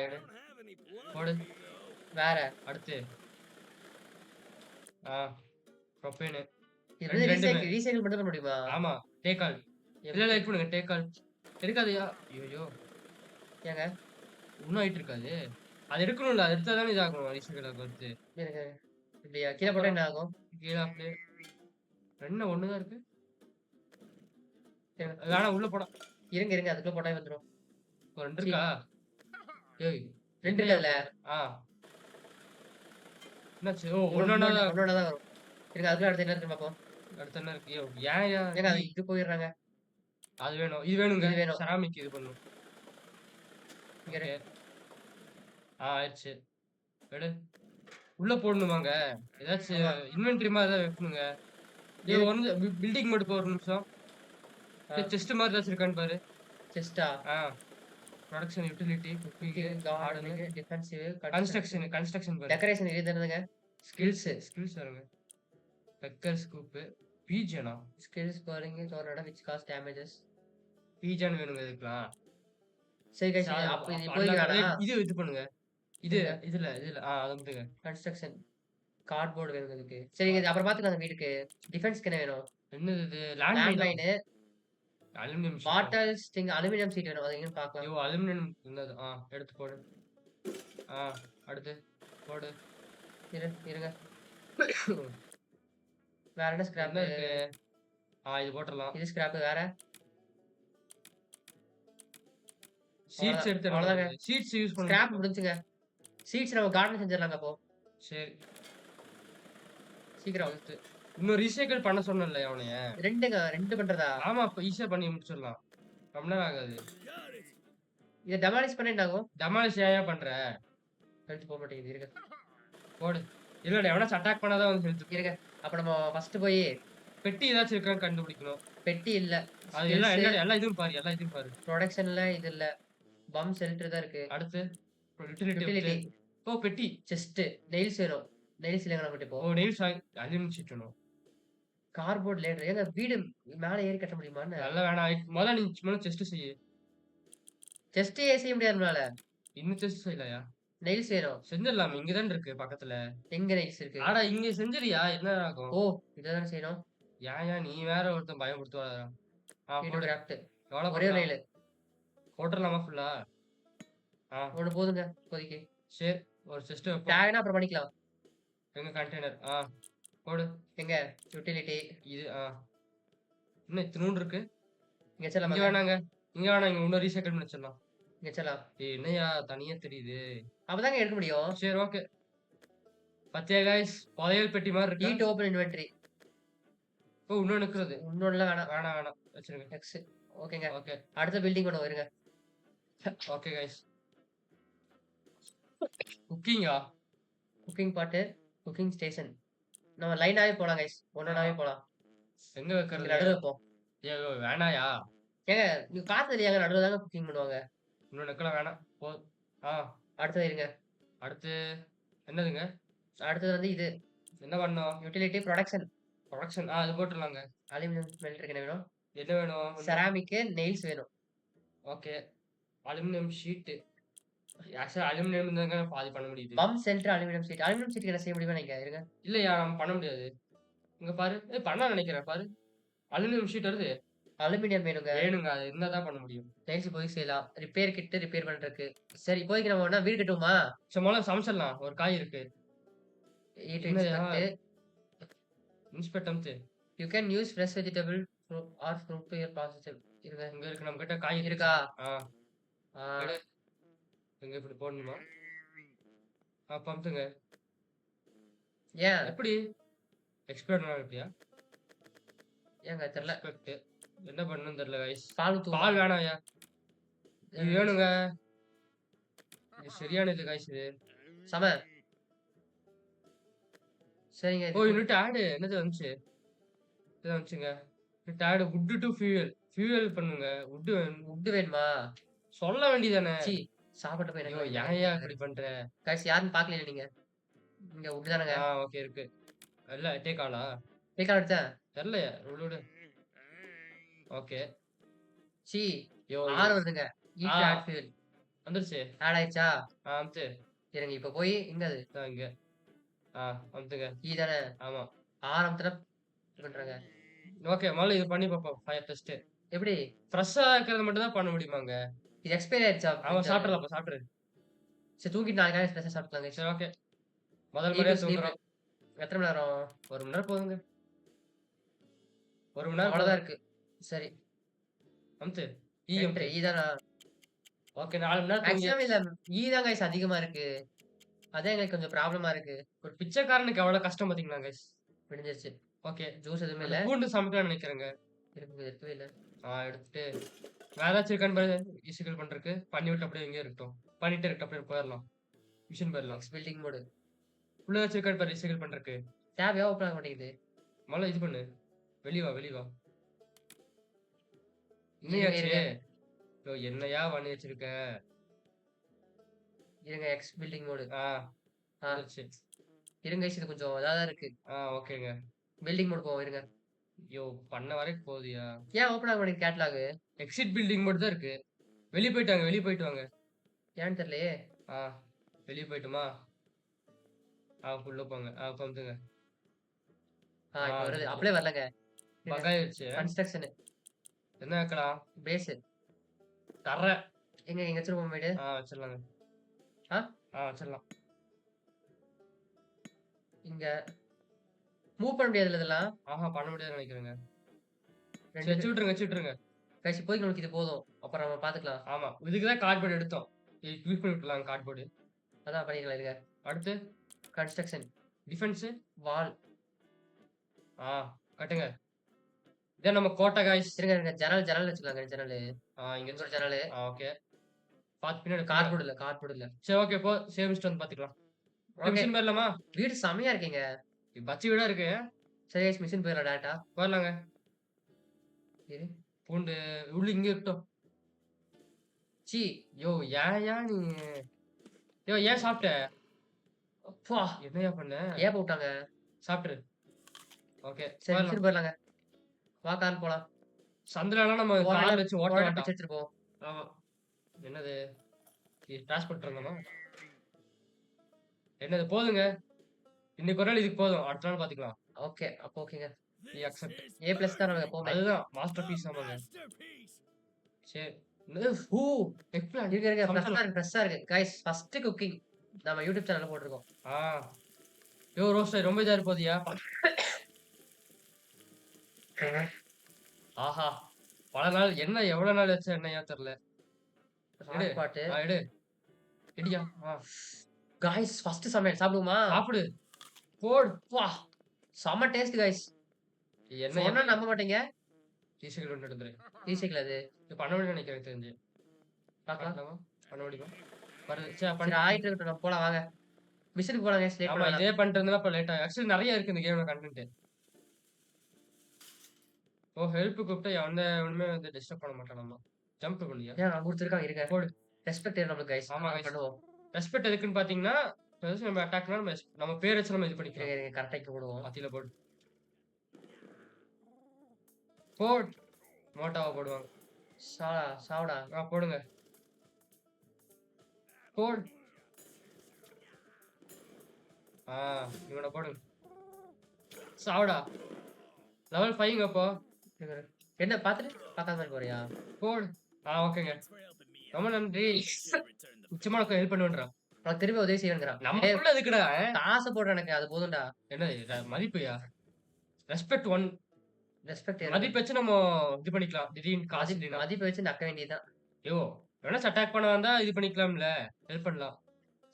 எடு. போடு. வேற. அடுத்து. ப்ரொபேன். இது வந்து ரெண்டுமே. ரீசைக்கிள் மட்டும் பண்ண முடியுமா? ஆமா. Take all. இல்ல இல்ல வெயிட் பண்ணுங்க. Take all. எடுக்காதயா? ஐயோ. ஏங்க? இன்னும் ஆயிட்டு இருக்காது. அது எடுக்கணும்ல. அது எடுத்தா தானே இதாகும். ரீசைக்கிள் ஆகுறது. இருங்க. இப்படியா? கீழ போட்டா என்ன ஆகும்? கீழ அப்படியே. ரெண்டு ஒண்ணு தான் இருக்கு. இருங்க. வேணா உள்ள போடா. இருங்க இருங்க அதுக்குள்ள போட்டாவே வந்துரும். ஒரு 2 இருக்கா? ஏய் 2 இருக்குல்ல? என்னாச்சு? ஒண்ணொண்ணா தான் ஒண்ணோட தான் வரும். இருங்க அதுக்குள்ள அடுத்து என்ன இருக்கு பாப்போம். அடுத்து என்ன இருக்கு? ஏன்யா? ஏங்க அது இது போயிடுறாங்க. அது வேணும். இது வேணுங்க. இது வேணும். செராமிக் இது பண்ணும். இங்க இரு. ஆயிடுச்சு. எடு. உள்ள போடணுமாங்க? ஏதாச்சும் இன்வென்டரி மாதிரி ஏதாவது வைக்கணுங்க. இது வந்து பில்டிங் மட்டும் ஒரு நிமிஷம். செஸ்ட் மாதிரி ஏதாச்சும் இருக்கான்னு பாரு. செஸ்டா? Protection utility cooking gardening defensive construction பாரு. டெக்கரேஷன் இது என்னதுங்க? ஸ்கில்ஸ் வருங்க. பெக்கர் ஸ்கூப் பீஜனா skills scoring tornado which cause damages. Pigeon வேணுங்க இதுக்கலாம். சரி गाइस அப்ப இது போய் வேணாம். இது பண்ணுங்க. இதுல அத மட்டுங்க. கன்ஸ்ட்ரக்ஷன் கார்ட்போர்ட் வேணும் இதுக்கு. சரிங்க இது அப்புறம் பாத்துக்கலாம் அந்த வீட்டுக்கு. டிஃபென்ஸ்க்கு என்ன வேணும்? என்னது இது? Land mine. Aluminium sheet. Bottle sting aluminium sheet வேணும். அது எங்க பார்க்கலாம். ஐயோ அலுமினியம் என்னது? எடுத்து போடு. அடுத்து போடு. இருங்க. வேற என்ன ஸ்கிராப் இருக்கு? இது போட்டுறலாம். இது ஸ்கிராப் வேற. சீட்ஸ் எடுத்து அவ்வளவுதாங்க. சீட்ஸ் யூஸ் பண்ணு. ஸ்கிராப் முடிஞ்சுங்க. சீட்ஸ் நம்ம கார்டன் செஞ்சிரலாங்க அப்போ. சரி. சீக்கிரம். இன்னும் ரீசைக்கிள் பண்ண சொன்னேன்ல அவனைய. 2 பண்றதா? ஆமா அப்ப ஈஸியா பண்ணி முடிச்சிடலாம். ரொம்ப நேரம் ஆகாது. இத டெமாலிஷ் பண்ணா என்ன ஆகும்? டெமாலிஷ் ஏன் பண்ற? ஹெல்த் போக மாட்டேங்குது. இருங்க. போடு. இல்லடா எவனாச்சும் அட்டாக் பண்ணாதான் வந்து ஹெல்த். இருங்க. அப்ப நம்ம ஃபர்ஸ்ட் போய் பெட்டி ஏதாச்சும் இருக்கான்னு கண்டுபிடிக்கணும். பெட்டி இல்ல. அது எல்லா இதுவும் பாரு. ப்ரொடக்ஷன்ல இது இல்ல. பம் ஷெல்டர் தான் இருக்கு. அடுத்து யூட்டிலிட்டி. பெட்டி. செஸ்ட் நெயில்ஸ் வேணும். நெயில்ஸ் இல்லங்க நம்ம இப்போ. நெயில்ஸ் அலுமினியம் ஷீட் வேணும். Cardboard ladder. ஏங்க வீடு மேல ஏறி கட்ட முடியுமான்னு? நல்லா வேணாம். முதல்ல நீ செஸ்ட் செய்யு. செஸ்ட் செய்ய முடியாது மேல. இன்னும் செஸ்ட் செய்யலையா? நெயில்ஸ் வேணும். செஞ்சிடலாம். இங்க தான் இருக்கு பக்கத்துல. எங்க நெயில்ஸ் இருக்கு? இங்க செஞ்சிரியா? என்ன ஆகும்? இதான் செய்யணும். ஏன் நீ வேற ஒருத்தன் பயமுறுத்துவாரா? போடு கிராஃப்ட். எவ்வளவு ஒரே நெயில். போட்டுறலாமா ஃபுல்லா? ஒண்ணு போதுங்க இப்போதைக்கு. சரி ஒரு செஸ்ட் டேக்னா அப்புறம் பண்ணிக்கலாம். எங்க கண்டெய்னர் போடு. எங்க யூட்டிலிட்டி இது இன்னும் இத்தினூண்டு இருக்கு. இங்க வச்சலாம். இங்க வேணாங்க. இங்க இன்னும் ரீசைக்கிள் பண்ணி வச்சிடலாம். இங்க வச்சலாம். என்னையா தனியா தெரியுது? அப்பதாங்க எடுக்க முடியும். சரி ஓகே. பத்தியா गाइस புதையல் பெட்டி மாதிரி இருக்கு. Heat open inventory. இன்னொன்னு இருக்குது. இன்னொன்னுலாம் வேணாம் வச்சிருங்க. எக்ஸ். ஓகேங்க. ஓகே. அடுத்த பில்டிங் கொண்டு வருங்க. Okay guys. குக்கிங் பாட்டு குக்கிங் ஸ்டேஷன். நம்ம லைனாவே போலாம் गाइस. ஒண்ணாவே போலாம். எங்க வைக்கிறது? நடுவுல வைப்போம். ஐயோ வேணாயா? ஏங்க நீங்க பார்த்ததுலயாங்க நடுவுல தாங்க குக்கிங் பண்ணுவாங்க. இன்னொன்னு வைக்கலாம் வேணாம். அடுத்தது இருங்க. அடுத்து என்னதுங்க? அடுத்தது வந்து இது என்ன பண்ணோம்? Utility production. ப்ரொடக்ஷன் அது போட்டுடலாங்க. அலுமினியம் ஸ்மெல்டருக்கு என்ன வேணும்? என்ன வேணும் இன்னும்? செராமிக் நெயில்ஸ் வேணும். ஓகே. Aluminium sheet. ஆக்சுவலா அலுமினியம் இருந்தாங்க பாதி பண்ண முடியுது. Pump center aluminium sheet. Aluminium ஷீட்டுக்கு என்ன செய்ய முடியுமா நீங்க? இருங்க. இல்லையா நம்ம பண்ண முடியாது. இங்க பாரு. பண்ணலாம்னு நெனைக்கிறேன் பாரு. அலுமினியம் ஷீட் வருது. அலுமினியம் வேணுங்க. வேணுங்க. அது இருந்தா தான் பண்ண முடியும். நெயில்ஸ் இப்போதைக்கு செய்யலாம். ரிப்பேர் கிட் ரிப்பேர் பண்றதுக்கு. சரி இப்போதைக்கு நம்ம என்ன வீடு கட்டுவோமா? சரி மொதல்ல சமைச்சிடலாம். ஒரு காய் இருக்கு. ஈட் என்னய்யா? இன்ஸ்பெக்ட். இன்ஸ்பெக்ட் அமுத்து. You can use fresh vegetable or fruit to your process. இருங்க. இங்க இருக்கு நம்ம கிட்ட காய் இருக்கா? ஆ. ஆ. எடு. இங்க இப்படி போடணுமா? பம்ப்ங்க. ஏன்? எப்படி? எக்ஸ்பெக்ட் எப்படியா? ஏங்க தெரியல. எக்ஸ்பெக்ட். என்ன பண்ணணும்னு தெரியல கைஸ். பால் ஊத்துவோமா? பால் வேணாம்யா. இது வேணுங்க. இது சரியான இது கைஸ் இது. சம. சரிங்க. ஓ யூனிட் ஆட் என்னது வந்துச்சு? இது வந்துச்சுங்க. Unit add wood to fuel. Fuel பண்ணுங்க. வுட் வேணுமா? சொல்ல வேண்டியதானே? சி சாப்பிட்ட போய் ஐயோ எனக்கு ஏன்யா இப்படி பண்ற? கைஸ் யாருன்னு பார்க்கல நீங்க. இங்க வுட் தானங்க. ஓகே இருக்கு. இல்ல டேக் ஆலா? டேக் ஆல் எடுத்தேன். தெரியலையா? விடு. ஓகே. சி யோ 6 வருதுங்க. ஈட் ஆட் ஃபியூல். வந்துருச்சு. ஆட் ஆயிடுச்சா? அமுத்து. இருங்க இப்ப போய் எங்க அது? இங்க. அமுத்துங்க. ஈ தானே. ஆமா. ஆரம்பத்துல பண்றாங்க. ஓகே முதல்ல இது பண்ணி பார்ப்போம். Fire test. எப்படி? ஃப்ரெஷ்ஷா இருக்கிறது மட்டும் தான் பண்ண முடியுமாங்க? இது எக்ஸ்பைரி ஆயிடுச்சா? அவன் சாப்பிடலாம் அப்ப சாப்பிடு. சரி தூங்கிட்டு நாளைக்கு காலையில ஃப்ரெஷ்ஷா சாப்பிட்டுக்கலாங்க. சரி ஓகே. முதல் முறையா தூங்குறோம். எத்தனை மணி நேரம்? 1 மணி நேரம் போதுங்க. 1 மணி நேரம் அவ்வளவுதான் இருக்கு. சரி. அமுத்து. என்ட்ரு ஈ தானா? ஓகே 4 மணி நேரம் தூங்கி மேக்ஸிமம் இல்ல ஈ தான் கைஸ் அதிகமா இருக்கு. அதான் எங்களுக்கு கொஞ்சம் ப்ராப்ளமா இருக்கு. ஒரு பிச்சைக்காரனுக்கு எவ்வளவு கஷ்டம் பாத்தீங்களா கைஸ்? விடிஞ்சிருச்சு. ஓகே. ஜூஸ் எதுவுமே இல்ல. பூண்டு சமைக்கலாம்னு நினைக்கிறேங்க. இருக்கு இருக்கவே இல்ல. எடுத்துட்டு வேற ஏதாச்சும் இருக்கான்னு பாரு. ஈஸிக்கல் பண்றதுக்கு பண்ணி விட்டு அப்படியே இங்கே இருக்கட்டும். பண்ணிட்டு இருக்கு அப்படியே போயிடலாம். மிஷின் போயிடலாம். Next building mode. உள்ள ஏதாச்சும் இருக்கான்னு பாரு ஈஸிக்கல் பண்றதுக்கு. டேப் ஏன் ஓப்பன் ஆக மாட்டேங்குது? முதல்ல இது பண்ணு. வெளிய வா. இருங்க, என்னையாச்சு? இருங்க. ஐயோ என்னையா பண்ணி வச்சிருக்க? இருங்க எக்ஸ் பில்டிங் மோடு. வந்துருச்சு. இருங்க guys, இது கொஞ்சம் இதா தான் இருக்கு. ஓகேங்க. பில்டிங் மோடு போவோம் இருங்க. ஐயோ பண்ண வரைக்கும் போகுதுயா. ஏன் ஓப்பன் ஆக மாட்டேங்குது கேட்டலாக்? எக்ஸிட் பில்டிங் மட்டும் தான் இருக்கு. வெளிய போயிட்டு வாங்க. ஏன்னு தெரியலையே. வெளிய போயிட்டுமா? உள்ள போங்க. வந்துங்க. இப்போ வருது. அப்படியே வரலங்க. பக் ஆயிடுச்சு. கன்ஸ்ட்ரக்ஷன். என்ன வைக்கலாம்? பேஸ். தர்றேன். எங்க வச்சிருப்போம் வீடு? வச்சிடலாங்க. வச்சிடலாம். இங்க மூவ் பண்ண முடியாதுல இதெல்லாம்? பண்ண முடியாதுன்னு நினைக்கிறேங்க. வச்சு விட்டுருங்க. கைஸ் போய் நமக்கு இது போதும். அப்புறம் நம்ம பாத்துக்கலாம். ஆமா. இதுக்கு தான் கார்ட்போர்ட் எடுத்தோம். யூஸ் பண்ணி விட்டுலாம் கார்ட்போர்டு. அதான் பண்ணிக்கலாம் இருங்க. அடுத்து கன்ஸ்ட்ரக்ஷன். டிஃபென்ஸ் வால். கட்டுங்க. இதான் நம்ம கோட்டை गाइस. இருங்க ஜன்னல் வச்சுக்கலாங்க. ஜன்னல். இங்க ஒரு ஜன்னல். ஓகே. பாத்து பின்னாடி கார்ட்போர்ட் இல்ல. சரி ஓகே போ சேமிச்சிட்டு வந்து பாத்துக்கலாம். மிஷின் போயிடலாமா? வீடு செமையா இருக்கீங்க. பச்சை வீடா இருக்கு. சரி गाइस மிஷின் போயிடலாம் டேரக்டா. போயிடலாங்க. இரு. பூண்டு உள்ள இங்க இருக்கட்டும். சி யோ ஏன்யா நீ ஏன் சாப்பிட்ட? அப்பா என்னையா பண்ண? ஏன் போட்டாங்க? சாப்பிட்டுரு. ஓகே சரி மிஷின் போயிடலாங்க. வா கார் போலாம். சந்திராலாம் நம்ம கார் வச்சு ஓட்ட வேண்டாம். எடுத்துட்டு போ. ஆமா. என்னது? டிரான்ஸ்போர்ட் பண்ணலாமா? என்னது போதுங்க. இன்னைக்கு ஒரு நாள் இதுக்கு போதும். அடுத்த நாள் பாத்துக்கலாம். ஓகே அப்போ ஓகேங்க. அக்செப்ட். A+ தான் நமக்கு எப்பவுமே. அதுதான் மாஸ்டர் பீஸ் ஆமாங்க. சரி. எக்ஸ்பிளான் இருங்க ஃப்ரெஷ்ஷா இருக்கு. गाइस ஃபர்ஸ்ட் குக்கிங் நம்ம YouTube சேனல்ல போட்டுருக்கோம். ரோஸ்ட் ரொம்ப இதா இருப்போதியா? ஆஹா. பல நாள் என்ன எவ்வளவு நாள் ஆச்சு என்னையா தெரியல. பாட்டு. எடு. எடியா. गाइस ஃபர்ஸ்ட் சமையல் சாப்பிடுமா? சாப்பிடு. போடு. வா. செம டேஸ்ட் गाइस. என்ன சொன்னா நம்ப மாட்டீங்க. ரீசைக்கிள் ஒன்னு எடுத்துரு. ரீசைக்கிள் அது. இது பண்ண முடியும்னு நினைக்கிறேன் தெரிஞ்சு. பார்க்கலாமா? பண்ண முடியுமா? வருது. சரி சரி ஆயிட்டு இருக்கட்டும். நம்ம போலாம் வாங்க. மிஷனுக்கு போலாம் गाइस. லேட் பண்ணலாம். இதே பண்ணிட்டு இருந்தா அப்ப லேட் ஆகும். ஆக்சுவலி நிறைய இருக்கு இந்த கேம்ல கண்டென்ட். ஹெல்ப் கூப்பிட்டா ஒண்ணுமே வந்து டிஸ்டர்ப் பண்ண மாட்டானாமா. ஜம்ப் பண்ணியா? ஏன் நான் கொடுத்துருக்காங்க இருங்க. போடு. ரெஸ்பெக்ட் நம்மளுக்கு गाइस. ஆமா guys. பண்ணுவோம். ரெஸ்பெக்ட் எதுக்குன்னு பாத்தீங்கன்னா நம்ம அட்டாக்னா நம்ம பேர் வச்சு நம்ம இது பண்ணிக்கிறோம். இருங்க கரெக்ட்டா இங்க போடுவோம். மத்தியில போடு. போட். மோட்டாவ போடுவாங்க. சாவுடா. போடுங்க. போடு. இவன போடுங்க. சாவுடா. லெவல் 5ங்க அப்போ. என்ன பார்த்துட்டு பார்க்காத மாதிரி போறியா? போடு. ஓகேங்க. ரொம்ப நன்றி. நிச்சயமா உனக்கு ஹெல்ப் பண்ணுவேன்டா. உனக்கு திருப்பி உதவி செய்வேங்கிறான். நமக்குள்ள எதுக்குடா? காசு போடுற எனக்கு அது போதும்டா. என்ன மதிப்புயா? ரெஸ்பெக்ட் 1. ரெஸ்பெக்ட் மதிப்பு வச்சு நம்ம இது பண்ணிக்கலாம். திடீர்னு காசு இல்லைனா. மதிப்பு வச்சு நக்க வேண்டியதுதான். எவனாச்சும் அட்டாக் பண்ண வந்தா இது பண்ணிக்கலாம்ல. ஹெல்ப் பண்ணலாம்.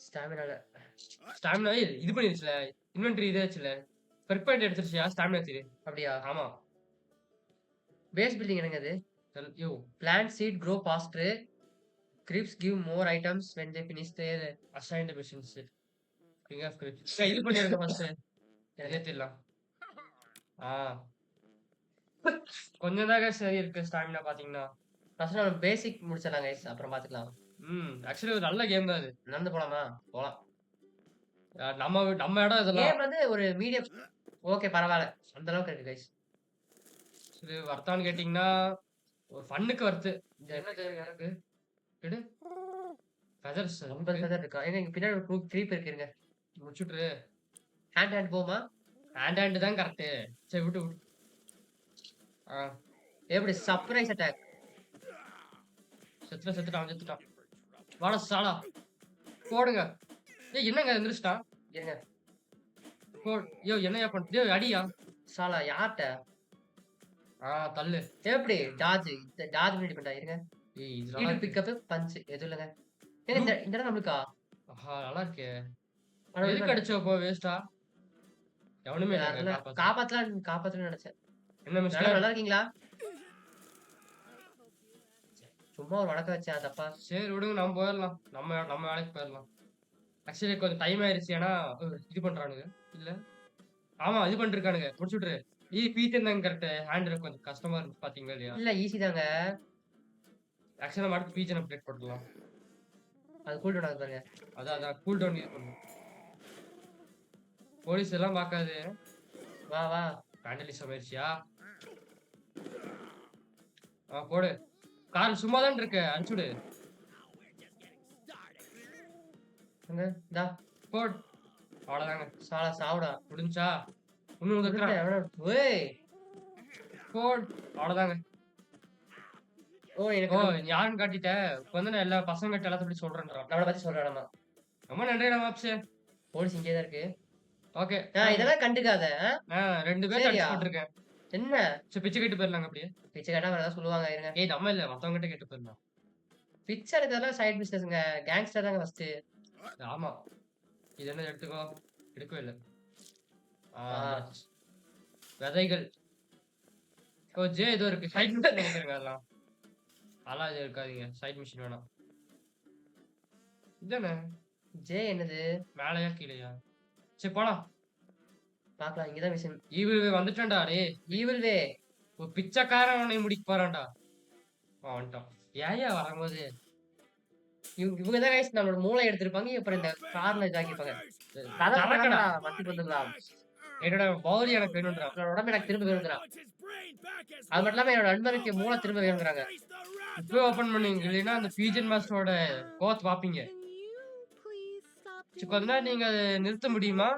ஸ்டாமினா இது பண்ணிருச்சுல. இன்வென்டரி இதாச்சுல. பெர்க் பாயிண்ட் எடுத்துருச்சியா ஸ்டாமினா தீரு. அப்படியா? ஆமா. பேஸ் பில்டிங் என்னங்க அது? Plant seed grow faster. Creeps give more items when they finish their assigned missions. King of Creeps. இது பண்ணிருங்க ஃபர்ஸ்ட். ஏத்திடலாம். கொஞ்சம் தான் சரி இருக்கு ஸ்டாமினா பாத்தீங்கன்னா. ஃபர்ஸ்ட் நம்ம பேசிக் முடிச்சிடலாம் गाइस. அப்புறம் பாத்துக்கலாம். ஆக்சுவலி ஒரு நல்ல கேம் தான் இது. நடந்து போலாமா? போலாம். நம்ம இடம் இதெல்லாம். கேம் வந்து ஒரு மீடியம் ஓகே பரவாயில்லை. அந்த அளவுக்கு இருக்கு गाइस. இது வர்த்தான்னு கேட்டிங்கன்னா ஒரு ஃபன்னுக்கு வர்த்து. இது என்ன தேவை எனக்கு? எடு. ஃபெதர்ஸ் 50 ஃபெதர் இருக்கா? ஏங்க பின்னாடி ஒரு க்ரீப் இருக்குங்க. முடிச்சுட்டு. ஹேண்ட் போமா? ஹேண்ட் தான் கரெக்ட். சரி விட்டு. எப்படி சர்ப்ரைஸ் அட்டாக்? செத்துட்டான். வாடா சாடா. போடுங்க. என்னங்க எந்திரிச்சிட்டான்? இருங்க. என்னையா பண்ணு? அடியா. சாலா யார்ட்ட? தள்ளு. எப்படி டாஜ் பண்ணி பண்ணா இருங்க. இது பிக்கப் பஞ்ச் எது இல்லங்க. இந்த இடம் நம்மளுக்கா? நல்லா இருக்கே. எதுக்கு அடிச்சப்போ வேஸ்டா? எவனுமே காப்பாத்தலாம் நினைச்சேன். என்ன மிஸ்டர் நல்லா இருக்கீங்களா? சும்மா ஒரு வடக்க வச்சேன் தப்பா. சரி விடுங்க நம்ம போயிடலாம். நம்ம வேலைக்கு போயிடலாம். ஆக்சுவலி கொஞ்சம் டைம் ஆயிருச்சு. ஏன்னா இது பண்றானுங்க. இல்ல ஆமா இது பண்ணிருக்கானுங்க. முடிச்சுட்டு பீச்சர் தாங்க கரெக்ட். ஹேண்ட் கொஞ்சம் கஷ்டமா இருக்கு பாத்தீங்களா இல்லையா? இல்ல ஈஸி தாங்க. ஆக்சுவலா நம்ம அடுத்து பீச்சர் அப்டேட் போடலாம். அது கூல் டவுன் ஆகுது பாருங்க. அதான் கூல் டவுன் யூஸ் பண்ணணும். போலீஸ் எல்லாம் பார்க்காது. வா வேண்டலிசம் ஆயிடுச்சியா? போடு. கால் சும்மா தான் இருக்கு. அனுப்பிச்சுடு. போடு. அவ்வளவுதாங்க. சாவுடா. முடிஞ்சா? இன்னும் போடு. அவ்வளவுதாங்க. யாருன்னு காட்டிட்ட. வந்து எல்லா பசங்க கிட்ட எல்லாத்தையும் சொல்றேன்றான். நம்மளை பத்தி சொல்றாமா? ரொம்ப நன்றி மாப்ஸ். போலீஸ் இங்கே தான் இருக்கு. ஓகே. இதெல்லாம் கண்டுக்காத. 2 பேர் அடிச்சு போட்டுருக்கேன். என்ன? சரி பிச்சை கேட்டு போயிடலாங்க அப்படியே. பிச்சை கேட்டா வேற ஏதாவது சொல்லுவாங்க. இருங்க. நம்ம இல்ல மத்தவங்க கிட்ட கேட்டு போயிடலாம். பிச்சை எடுக்கிறதெல்லாம் சைடு பிசினஸ்ங்க. கேங்ஸ்டர் தாங்க ஃபர்ஸ்ட். ஆமா. இது என்ன எடுத்துக்கோ. எடுக்கவே இல்ல. விதைகள். ஜே ஏதோ இருக்கு. சைடு மிஷின் நினைக்கிறேங்க அதெல்லாம். இது இருக்காதீங்க. சைடு மிஷின் வேணாம். இதானே ஜே என்னது? மேலையா கீழையா? சரி போலாம். பாக்கலாம். இங்கதான் மிஷின். ஈவில் வே வந்துட்டான்டா. ஈவில் வே ஒரு பிச்சைக்காரன் அவனை முடிக்க போறான்டா. வந்துட்டான். ஏயா வரும்போது இவங்க தான் गाइस நம்மளோட மூளை எடுத்திருப்பாங்க. அப்புறம் இந்த கார்ல இதாக்கிப்பாங்க. மத்தி வந்துடலாம். என்னோட பாடி எனக்கு வேணும்ன்றா. என்னோட உடம்பு எனக்கு திரும்ப வேணும்ன்றா. அது மட்டும் இல்லாம என்னோட நண்பருக்கு மூளை திரும்ப வேணும்ங்கறாங்க. இப்போ ஓபன் பண்ணீங்க இல்லைன்னா அந்த பீஜன் மாஸ்டரோட கோத் பாப்பீங்க. கொஞ்ச நேரம் நீங்க நிறுத்த முடியுமா?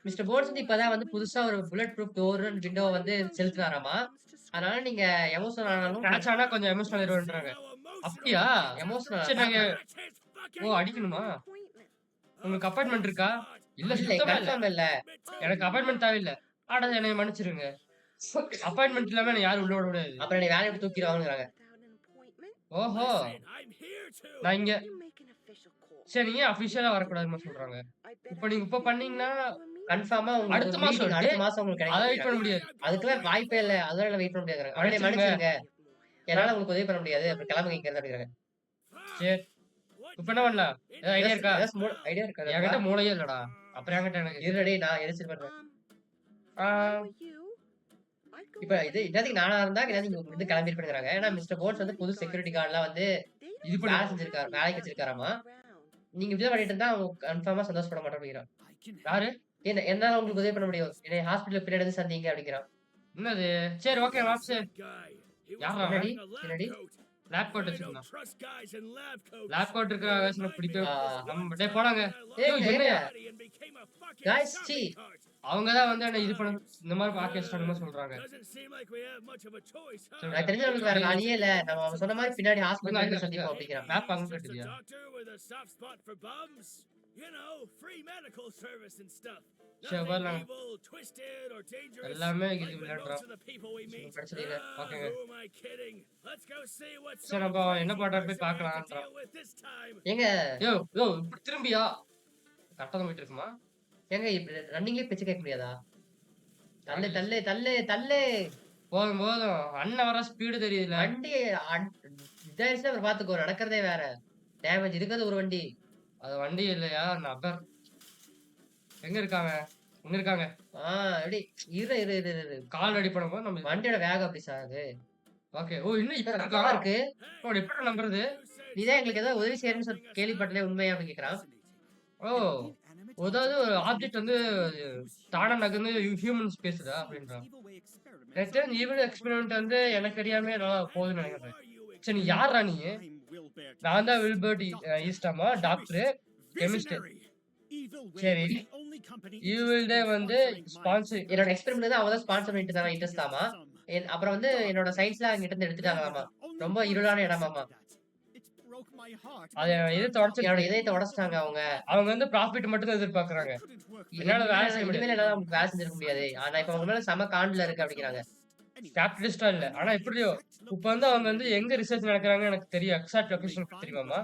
மிஸ்டர் போன்ஸ் இப்பதான் வந்து புதுசா ஒரு bullet proof door and window வந்து செலுத்துறாராமா. அதனால நீங்க எமோஷனல் ஆனாலும் கேட்ச் ஆனா கொஞ்சம் எமோஷனல் ஆயிடுவாங்கறாங்க. அப்படியா? எமோஷனல். சரி நாங்க அடிக்கணுமா? உங்களுக்கு அப்பாயின்ட்மென்ட் இருக்கா? இல்ல சுத்தமா இல்ல. எனக்கு அப்பாயின்ட்மென்ட் தேவையில்ல. என்னை மன்னிச்சிருங்க. அப்பாயின்ட்மென்ட் இல்லாம என்ன யாரும் உள்ள விட முடியாது. அப்புறம் நீ வேலைய விட்டு தூக்கிடுவாங்கங்கறாங்க. ஓஹோ. நான் இங்க சரி நீங்க அபிஷியலா வரக்கூடாதுன்னு சொல்றாங்க. இப்போ நீங்க பண்ணீங்கன்னா கன்ஃபார்மா உங்களுக்கு அடுத்த மாசம் உங்களுக்கு கிடைக்கும். அத வெயிட் பண்ண முடியாது. அதுக்கெல்லாம் வாய்ப்பே இல்ல. அதனால வெயிட் பண்ண முடியாது. அவளே மன்னிச்சிருங்க. என்னால உங்களுக்கு உதவி பண்ண முடியாது. அப்புறம் கிளம்புங்க இங்க இருந்து அப்படிங்கறாங்க. சரி. இப்போ என்ன பண்ணலாம்? ஐடியா இருக்கா? ஐடியா இருக்கா? என்கிட்ட மூளையே இல்லடா. அப்புறம் என்கிட்ட எனக்கு இருடே நான் எரிச்சு பண்றேன். இப்போ இது இன்னதுக்கு நானா இருந்தா நீங்க வந்து கிளம்பி இருப்பீங்கறாங்க. ஏன்னா மிஸ்டர் போன்ஸ் வந்து புது செக்யூரிட்டி கார்டுலாம் வந்து இது பண்ணி வேலை செஞ்சிருக்காரு. வேலைக்கு வச்சிருக்காராமா. நீங்க இப்படி பண்ணிட்டு இருந்தா அவங்க கன்ஃபார்மா சந்தோஷப்பட மாட்டாங்க அப்படிங்கறான். யாரு? என்னால உங்களுக்கு உதவி பண்ண முடியும். என்னை ஹாஸ்பிடல் பின்னாடி வந்து சந்திங்க அப்படிங்கறான். என்னது? சரி ஓகே மாப்ஸ். யார்ரா அவன்? என்னடி என்னடி லேப் கோட் வச்சிருந்தான். லேப் கோட் இருக்கிற வேஷனை பிடிக்க டேய் போடாங்க. ஏங்க என்னையா? guys சி அவங்க தான் வந்து என்ன இது பண்ண இந்த மாதிரி பாக்க வச்சிட்டாங்கன்னு சொல்றாங்க. எனக்கு தெரிஞ்ச நமக்கு வேற வழியே இல்ல. நம்ம அவன் சொன்ன மாதிரி பின்னாடி ஹாஸ்பிட்டல்ல சந்திப்போம் அப்படிங்கிறான். மேப் அங்க கட்டுதியா? சரி வரலாம். எல்லாமே இது விளையாடுறான். பிரச்சனை இல்ல. ஓகேங்க. சரி நம்ம என்ன பண்றாரு போய் பார்க்கலாம்ன்றான். ஏங்க யோ யோ இப்படி திரும்பியா? கரெக்டா தான் போயிட்டு இருக்குமா? ஏங்க இப்படி ரன்னிங்லயே பேச்சு கேட்க முடியாதா? தள்ளு தள்ளு தள்ளு தள்ளு. போதும் போதும். அண்ணன் வர ஸ்பீடு தெரியுதுல. வண்டி இதாயிருச்சுன்னா அப்புறம் பாத்துக்கோ. நடக்கிறதே வேற. டேமேஜ் இருக்கிறது ஒரு வண்டி. அது வண்டி இல்லையா நபர். எங்க இருக்காங்க? இங்க இருக்காங்க. எப்படி இரு இரு இரு இரு. கால் ரெடி பண்ணும்போது நம்ம வண்டியோட வேகம் அப்படி சாகுது. ஓகே. ஓ இன்னும் இப்ப ரகமா இருக்கு. எப்படி நம்புறது? நீதான் எங்களுக்கு ஏதோ உதவி செய்யணும்னு சொல்லி கேள்விப்பட்டதே உண்மையா அப்படின்னு கேக்குறான். ஓ அதாவது ஒரு ஆப்ஜெக்ட் வந்து தானா நகர்ந்து ஹியூமன்ஸ் பேசுதா அப்படின்றான். எனக்கு தெரிஞ்ச ஈவல் எக்ஸ்பெரிமெண்ட் வந்து எனக்கு தெரியாம நல்லா போகுதுன்னு நினைக்கிறேன். சரி நீ யாரா நீ? நான் தான் வில்பர்ட் ஈஸ்டாமா டாக்டர் கெமிஸ்ட். சரி ஈவில் டே வந்து ஸ்பான்சர் என்னோட எக்ஸ்பெரிமெண்ட் தான் அவன் தான் ஸ்பான்சர் பண்ணிட்டு இருந்தாங்க இன்ட்ரெஸ்ட் ஆமா. அப்புறம் வந்து என்னோட சயின்ஸ்ல அங்கிட்ட இருந்து எடுத்துட்டாங்களாமா. ரொம்ப இருளான இடமாமா. அத இது தொடச்சு என்னோட இதயத்தை உடைச்சிட்டாங்க அவங்க. அவங்க வந்து ப்ராஃபிட் மட்டும் தான் எதிர்பார்க்கறாங்க. என்னால வேலை செய்ய முடியாது. இனிமேல் என்னால வேலை செஞ்சிருக்க முடியாது. ஆனா இப்ப அவங்க மேல செம காண்டுல இருக்கு அப்படிங்கிறாங்க. கேபிட்டலிஸ்டா இல்ல. ஆனா எப்படியோ இப்ப வந்து அவங்க வந்து எங்க ரிசர்ச் நடக்கறாங்கன்னு எனக்கு தெரியும். எக்ஸாக்ட் லொகேஷன் தெரியுமாமா?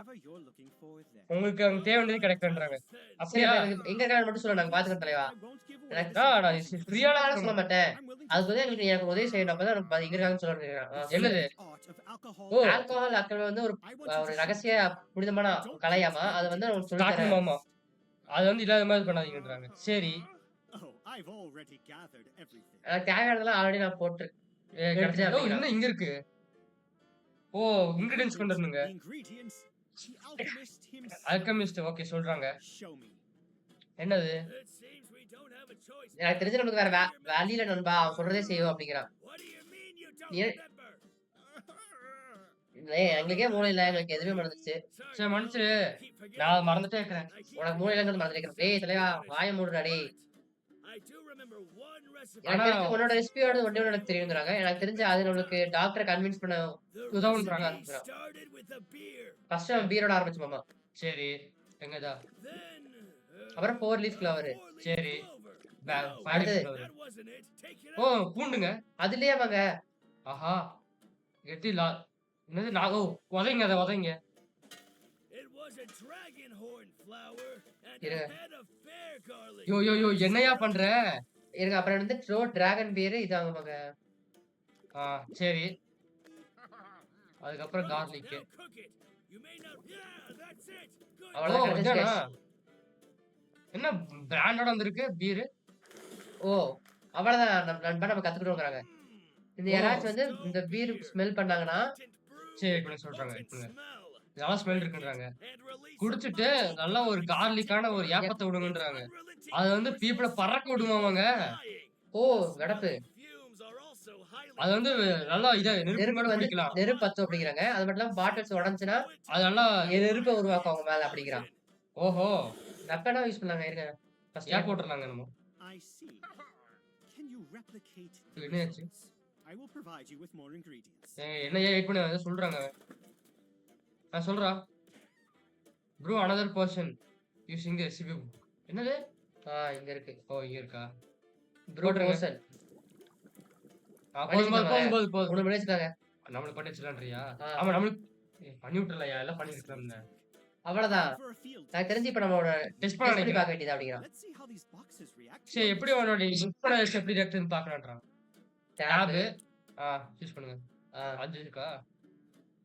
உங்களுக்கு அங்க தேவையானது கிடைக்கும்ன்றாங்க. சரி அப்படியா? எங்க இருக்கான்னு மட்டும் சொல்ல நாங்க பாத்துக்கிறோம் தலைவா. நான் ஃப்ரீயான நான் சொல்ல மாட்டேன். அதுக்கு வந்து எனக்கு உதவி செய்யணும். அப்பதான் எனக்கு இங்க இருக்காங்கன்னு சொல்ல. என்னது? ஓ ஆல்கஹால் அக்கல் வந்து ஒரு ரகசிய புனிதமான கலையாமா. அது வந்து உங்களுக்கு சொல்லி தரேன். காட்டணுமாமா. அது வந்து இல்லாத மாதிரி பண்ணாதீங்கன்றாங்க. சரி எனக்கு தேவையானதெல்லாம் ஆல்ரெடி நான் போட்டு எடுத்துட்டேன் ஓ அப்படிங்கிறான். இன்னும் இங்க இருக்கு. ஓ இன்கிரிடியன்ட்ஸ் கொண்டு வரணுங்க. அல்கெமிஸ்ட் ஓகே சொல்றாங்க. என்னது? எனக்கு தெரிஞ்சு நமக்கு வேற வேலையில நண்பா அவன் சொல்றதே செய்வோம் அப்படிங்கிறான். எங்களுக்கே மூளை இல்ல. எங்களுக்கு எதுவுமே மறந்துச்சு. சரி மனுஷரு நான் மறந்துட்டே இருக்கிறேன். உனக்கு மூளை இல்லைங்கிறது மறந்துருக்கேன். டேய் தலைவா வாய மூடுறா டேய். ஆனா எனக்கு தெரிஞ்சு உன்னோட ரெசிபியோட ஒண்ணே ஒண்ணு எனக்கு தெரியுங்கிறாங்க. எனக்கு தெரிஞ்சு அது நம்மளுக்கு டாக்டரை கன்வின்ஸ் பண்ண உதவுன்றாங்க. ஃபர்ஸ்ட் அவன் பீரோட ஆரம்பிச்சோமா. சரி எங்கதா? அப்புறம் 4 லீஃப் ஃப்ளவர். சரி அடுத்து ஓ பூண்டுங்க. அதுலயே அவங்க ஆஹா எட்டிலா என்னது நான் ஓ உதைங்க அதை உதைங்க. இருங்க யோ யோ யோ என்னையா பண்ற? இருங்க அப்புறம் வந்து டிராகன் பீர் இது அவங்க சரி அதுக்கப்புறம் கார்லிக். அவ்வளவுதான். என்ன பிராண்டோட வந்திருக்கு பீர்? ஓ அவ்வளவுதான் நண்பா நம்ம கத்துக்கிட்டோங்கிறாங்க. இந்த யாராச்சும் வந்து இந்த பீர் ஸ்மெல் பண்ணாங்கன்னா சரி இப்ப சொல்றாங்க நல்லா ஸ்மெல் இருக்குன்றாங்க. குடிச்சிட்டு நல்லா ஒரு கார்லிக்கான ஒரு ஏப்பத்தை விடுங்கன்றாங்க. அது வந்து பீப்புள பறக்க விடுவாங்க. ஓ வெடப்பு அது வந்து நல்லா இதா நெருப்பு வந்து பிடிக்கலாம். நெருப்பு பத்து அப்படிங்கிறாங்க. அது மட்டும் இல்லாம பாட்டில்ஸ் உடைஞ்சுன்னா அது நல்லா நெருப்பை உருவாக்கும் அவங்க மேல அப்படிங்கிறான். ஓஹோ வெப்பனா யூஸ் பண்ணாங்க. இருங்க ஃபர்ஸ்ட் ஏன் போட்டுறாங்க நம்ம என்னாச்சு? என்ன வெயிட் பண்ணி சொல்றாங்க. நான் சொல்றா bro another person using the recipe book. என்னது? இங்க இருக்கு. ஓ இங்க இருக்கா? ப்ரோ போசன் போதும் ஒண்ணு பண்ணிச்சுக்காங்க. நம்மளுக்கு பண்ணி வச்சிடலான்றியா? ஆமா நம்மளுக்கு பண்ணி விட்டுறலையா? எல்லாம் பண்ணி இருக்கலாம்ல. அவ்வளவுதான். எனக்கு தெரிஞ்சு இப்ப நம்மளோட டெஸ்ட் பண்ண பண்ணி பார்க்க வேண்டியது அப்படிங்கிறான். சரி எப்படி அவனோட இன்ஸ்போட எப்படி ரியாக்ஷன் பார்க்கலாம்ன்றான். டேப் யூஸ் பண்ணுங்க. அது இருக்கா?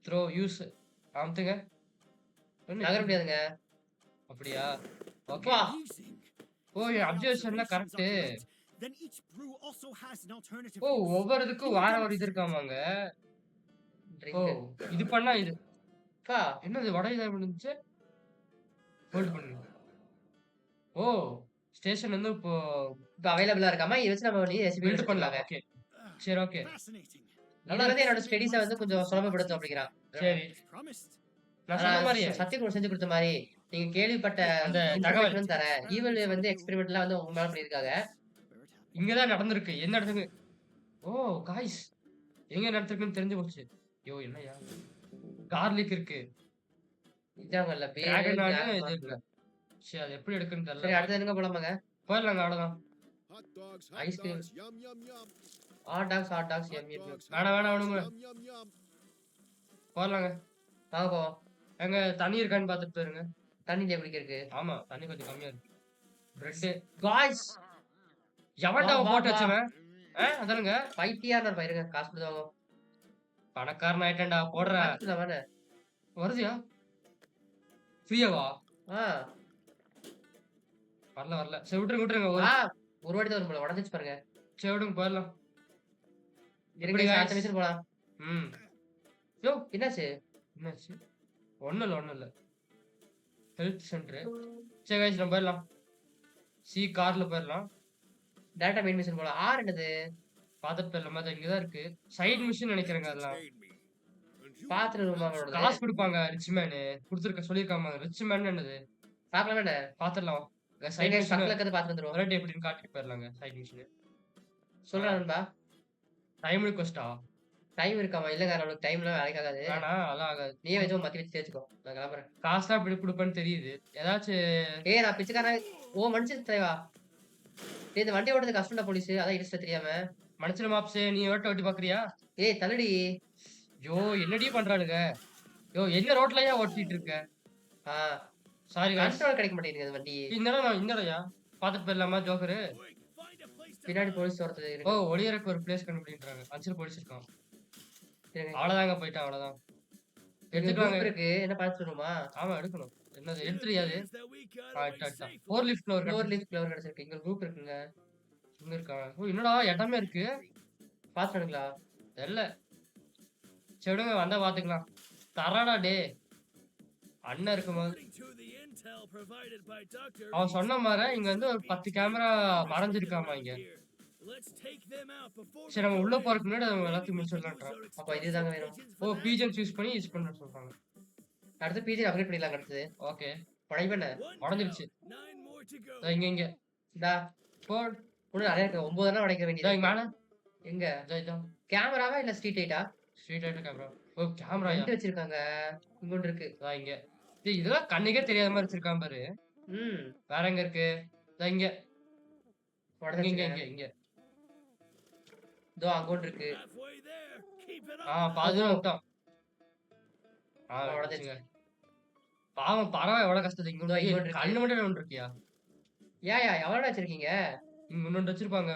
த்ரோ யூஸ் அமுத்துங்க. நகர முடியாதுங்க. அப்படியா? ஓகே. ஓ அப்சர்வேஷன்ல கரெக்ட். ஓ ஒவ்வொருதுக்கும் வேற ஒரு இது இருக்காமாங்க. ஓ இது பண்ணா இது என்னது வடை இதா பண்ணுச்சு? ஹோல்ட் பண்ணுங்க. ஓ ஸ்டேஷன் வந்து இப்போ அவைலபிளா இருக்காமா? இத வச்சு நம்ம ரெசிபி பில்ட் பண்ணலாம். ஓகே சரி ஓகே. இது வந்து என்னோட ஸ்டடீஸ வந்து கொஞ்சம் சுலபப்படுத்தும் அப்படிங்கிறான். சரி. நான் சொன்ன மாரியே சத்தியகுரு செஞ்சு குடுத்த மாரி, நீங்க கேள்விப்பட்ட அந்த தகவல் இன்ஃபர்மேஷனும் தரேன். ஈவல் வந்து எக்ஸ்பெரிமென்ட்லாம் வந்து உங்க மேல பண்ணியிருக்காங்க. இங்க தான் நடந்திருக்கு. என்ன நடந்திருக்கு? ஓ! காய்ஸ் எங்க நடந்திருக்குன்னு தெரிஞ்சு போச்சு. ஐயோ! என்னய்யா? கார்லிக் இருக்கு. இதாங்கல்ல பேரு டிராகன் ஆடு பிளாக் இது மார்க்ல. இல்ல. சரி அது எப்படி எடுக்குன்னு தெரியல. சரி அடுத்தது எங்க போலாமாங்க? போயிரலாங்க அவ்வளோதான். Ice cream. Hot tax M M M. வேணாம் விடுங்க. போயிரலாங்க. வாங்க போவோம். ஏங்க தண்ணி இருக்கான்னு பார்த்துட்டு போயிருங்க. தண்ணி இல்லையா குடிக்கிறதுக்கு? ஆமா, தண்ணி கொஞ்சம் கம்மியா இருக்கு. பிரெட்டு காய்ஸ் எவன்டா வா, போட்டு வா. வச்சவன்? அதானுங்க. பைத்தியாரா இருங்க. காசு குடுத்து வாங்குவோம். பணக்காரன் ஆயிட்டேன்டா போடுறா. காசு தானே? வருதுயா? ஃப்ரீயாவா? ஆ. வரல. சரி விட்டுருங்க. ஆ ஒரு வாட்டி தான் வரும் போல. உடைஞ்சிச்சு பாருங்க. சரி விடுங்க போயிரலாம். இருங்க எப்படி அடுத்த guys? மிஷன் போலாம். ம். யோ என்னாச்சு? என்னாச்சு? ஒண்ணும் இல்ல. Health centre. சரி guys நம்ம போயிரலாம். கார்ல போயிரலாம். டைரக்டா மெயின் மிஷன் போலாம். ஆர் என்னது? பார்த்துட்டு போயிரலாமா? அது இங்கதான் இருக்கு. சைடு மிஷன் நினைக்கிறேங்க அதெல்லாம். பாத்துட்டு ரூமாங்களோட. காசு கொடுப்பாங்க ரிச் மேனு. சொல்லியிருக்காங்க ரிச் மேன் என்னது? பாக்கலாம் என்ன? பாத்துடலாம். சைடு சைடு மிஷன் பக்கத்துல இருக்கிறத பாத்து வந்துருவோம். வெரைட்டி எப்படின்னு காட்டிட்டு போயிரலாங்க சைடு மிஷன். சொல்றேன் நண்பா. டைம் ரிக்வெஸ்டா? டைம் இருக்காமா? இல்லங்க நம்மளுக்கு டைம்லாம் வேலைக்கு ஆகாது. வேணாம் அதெல்லாம் ஆகாது. நீயே வச்சு மத்தி வச்சு தேய்ச்சுக்கோ. நான் கிளம்புறேன். காசுலாம் இப்படி கொடுப்பேன்னு தெரியுது. ஏதாச்சும் ஏய் நான் பிச்சைக்காரன். ஓ மனுஷன் தலைவா. டேய் இந்த வண்டி ஓட்டுறது கஷ்டம்டா போலீஸ். அதான் இடிச்சிட்ட தெரியாம. மனுஷன மாப்ஸே நீ ஓட்டி பாக்குறியா? ஏய் தள்ளுடி. யோ என்னடி பண்றாளுங்க? யோ என்ன ரோட்லயா ஓட்டிட்டு இருக்க? ஆ சாரி கண்ட்ரோல் கிடைக்க மாட்டேங்குது அந்த வண்டி. இந்தடா பாத்துட்டு போயிடலாமா ஜோக்கரு? பின்னாடி போலீஸ் வரது ஓ இருக்கு. ஒளியறக்கு ஒரு பிளேஸ் கண்டுபிடின்றாங்க. அஞ்சல் போலீஸ் இருக்கான். இருங்க. அவ்வளவுதாங்க போயிட்டான் அவ்வளவுதான். இங்க எடுத்துக்கலாங்க. group இருக்கு. என்ன பார்த்து சொல்லுமா? ஆமா எடுக்கணும். என்னது எடுத்துறியாது? Four lift floor floor leaf flower கிடைச்சிருக்கு. இங்க குரூப் இருக்குங்க. இங்க இருக்காங்க. ஓ என்னடா இடமே இருக்கு. பாத்துடுங்களா? தெரியல. சரி விடுங்க வந்தா பாத்துக்கலாம். தராடா டே. அண்ணன் இருக்கும்போது அவன் சொன்ன மாதிரி இங்க வந்து ஒரு 10 கேமரா மறைஞ்சிருக்காமா இங்க. சரி நம்ம உள்ள போறதுக்கு முன்னாடி அவங்க எல்லாத்தையும் முடிச்சிடலான்றான். அப்ப இதுதாங்க வேணும். ஓ பீஜன் யூஸ் பண்ண சொல்றாங்க. அடுத்து பிஜி அப்கிரேட் பண்ணிடலாம் அடுத்து. ஓகே உடைப்பு என்ன? உடஞ்சிருச்சு. இங்க இந்தா போ. இன்னும் நிறைய இருக்கு. 9 எல்லாம் உடைக்க வேண்டியது. இங்க மேல எங்க? இதான் கேமராவா இல்ல ஸ்ட்ரீட் லைட்டா? Street light camera. ஓ கேமரா ரெண்டு வச்சிருக்காங்க. இங்க ஒன்று இருக்கு. இங்க. டேய் இதெல்லாம் கண்ணுக்கே தெரியாத மாதிரி வச்சிருக்கான் பாரு. வேற எங்க இருக்கு? இங்க உடைஞ்சிங்க. இங்க இதோ அங்க ஒன்று இருக்கு. பாதுகாப்பு விட்டோம். உடைஞ்சிங்க. பாவம் பறவை எவ்வளவு கஷ்டத்தை இங்க இங்க ஒன்று கண்ணு மட்டும் ஒன்று இருக்கியா? ஏயா எவ்வளவு வச்சிருக்கீங்க? இங்க ஒன்று வச்சிருப்பாங்க.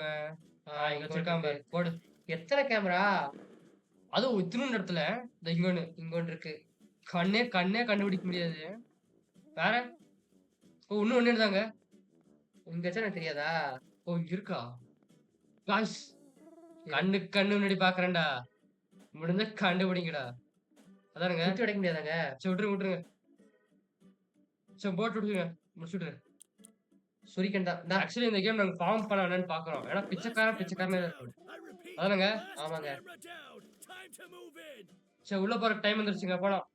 இங்க வச்சிருக்கான் பாரு. போடு. எத்தனை கேமரா? அதுவும் இத்தினு இடத்துல இங்க ஒன்று இருக்கு. கண்ணே கண்டுபிடிக்க முடியாது. வேற இன்னும் ஒண்ணு இருந்தாங்க. இங்க வச்சா எனக்கு தெரியாதா? ஓ இங்க இருக்கா? காய்ஸ் கண்ணு முன்னாடி பாக்குறேன்டா. முடிஞ்ச கண்டுபிடிங்கடா. அதானுங்க. சுத்தி உடைக்க முடியாதாங்க? சரி விட்டுருங்க. சரி போட்டு விட்டுருங்க. முடிச்சுடுறேன். சுரிக்கன் தான். ஆக்சுவலி இந்த கேம் நாங்க ஃபார்ம் பண்ண என்னன்னு பாக்குறோம். ஏன்னா பிச்சைக்காரன் இருக்கும். அதானுங்க. ஆமாங்க. சரி உள்ள போற டைம் வந்துருச்சுங்க போலாம்.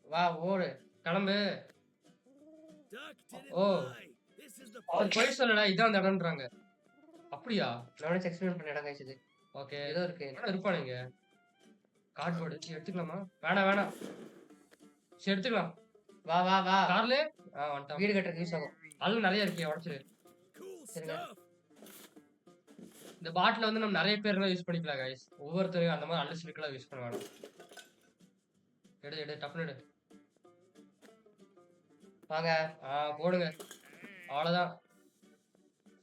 வா ஓடு. கிளம்பு. ஓ அவர் போய் சொல்லடா இதான் அந்த இடம்ன்றாங்க. அப்படியா? நானே எக்ஸ்பெரிமென்ட் பண்ண இடம் கைஸ் இது. ஓகே ஏதோ இருக்கு. இருப்பானுங்க. கார்ட்போர்டு எடுத்துக்கலாமா? வேணாம். சரி எடுத்துக்கலாம். வா கார்ல வந்துட்டான். வீடு கட்டுறதுக்கு யூஸ் ஆகும். அதுவும் நிறைய இருக்கே உடச்சிரு. சரிங்க. இந்த பாட்டில் வந்து நம்ம நிறைய பேர் யூஸ் பண்ணிக்கலாம் கைஸ். ஒவ்வொருத்தரும் அந்த மாதிரி அல்ல சிலிக்கலாம் யூஸ் பண்ண வேணாம். எடு டப்புனு எடு. வாங்க. போடுங்க. அவ்வளவுதான்.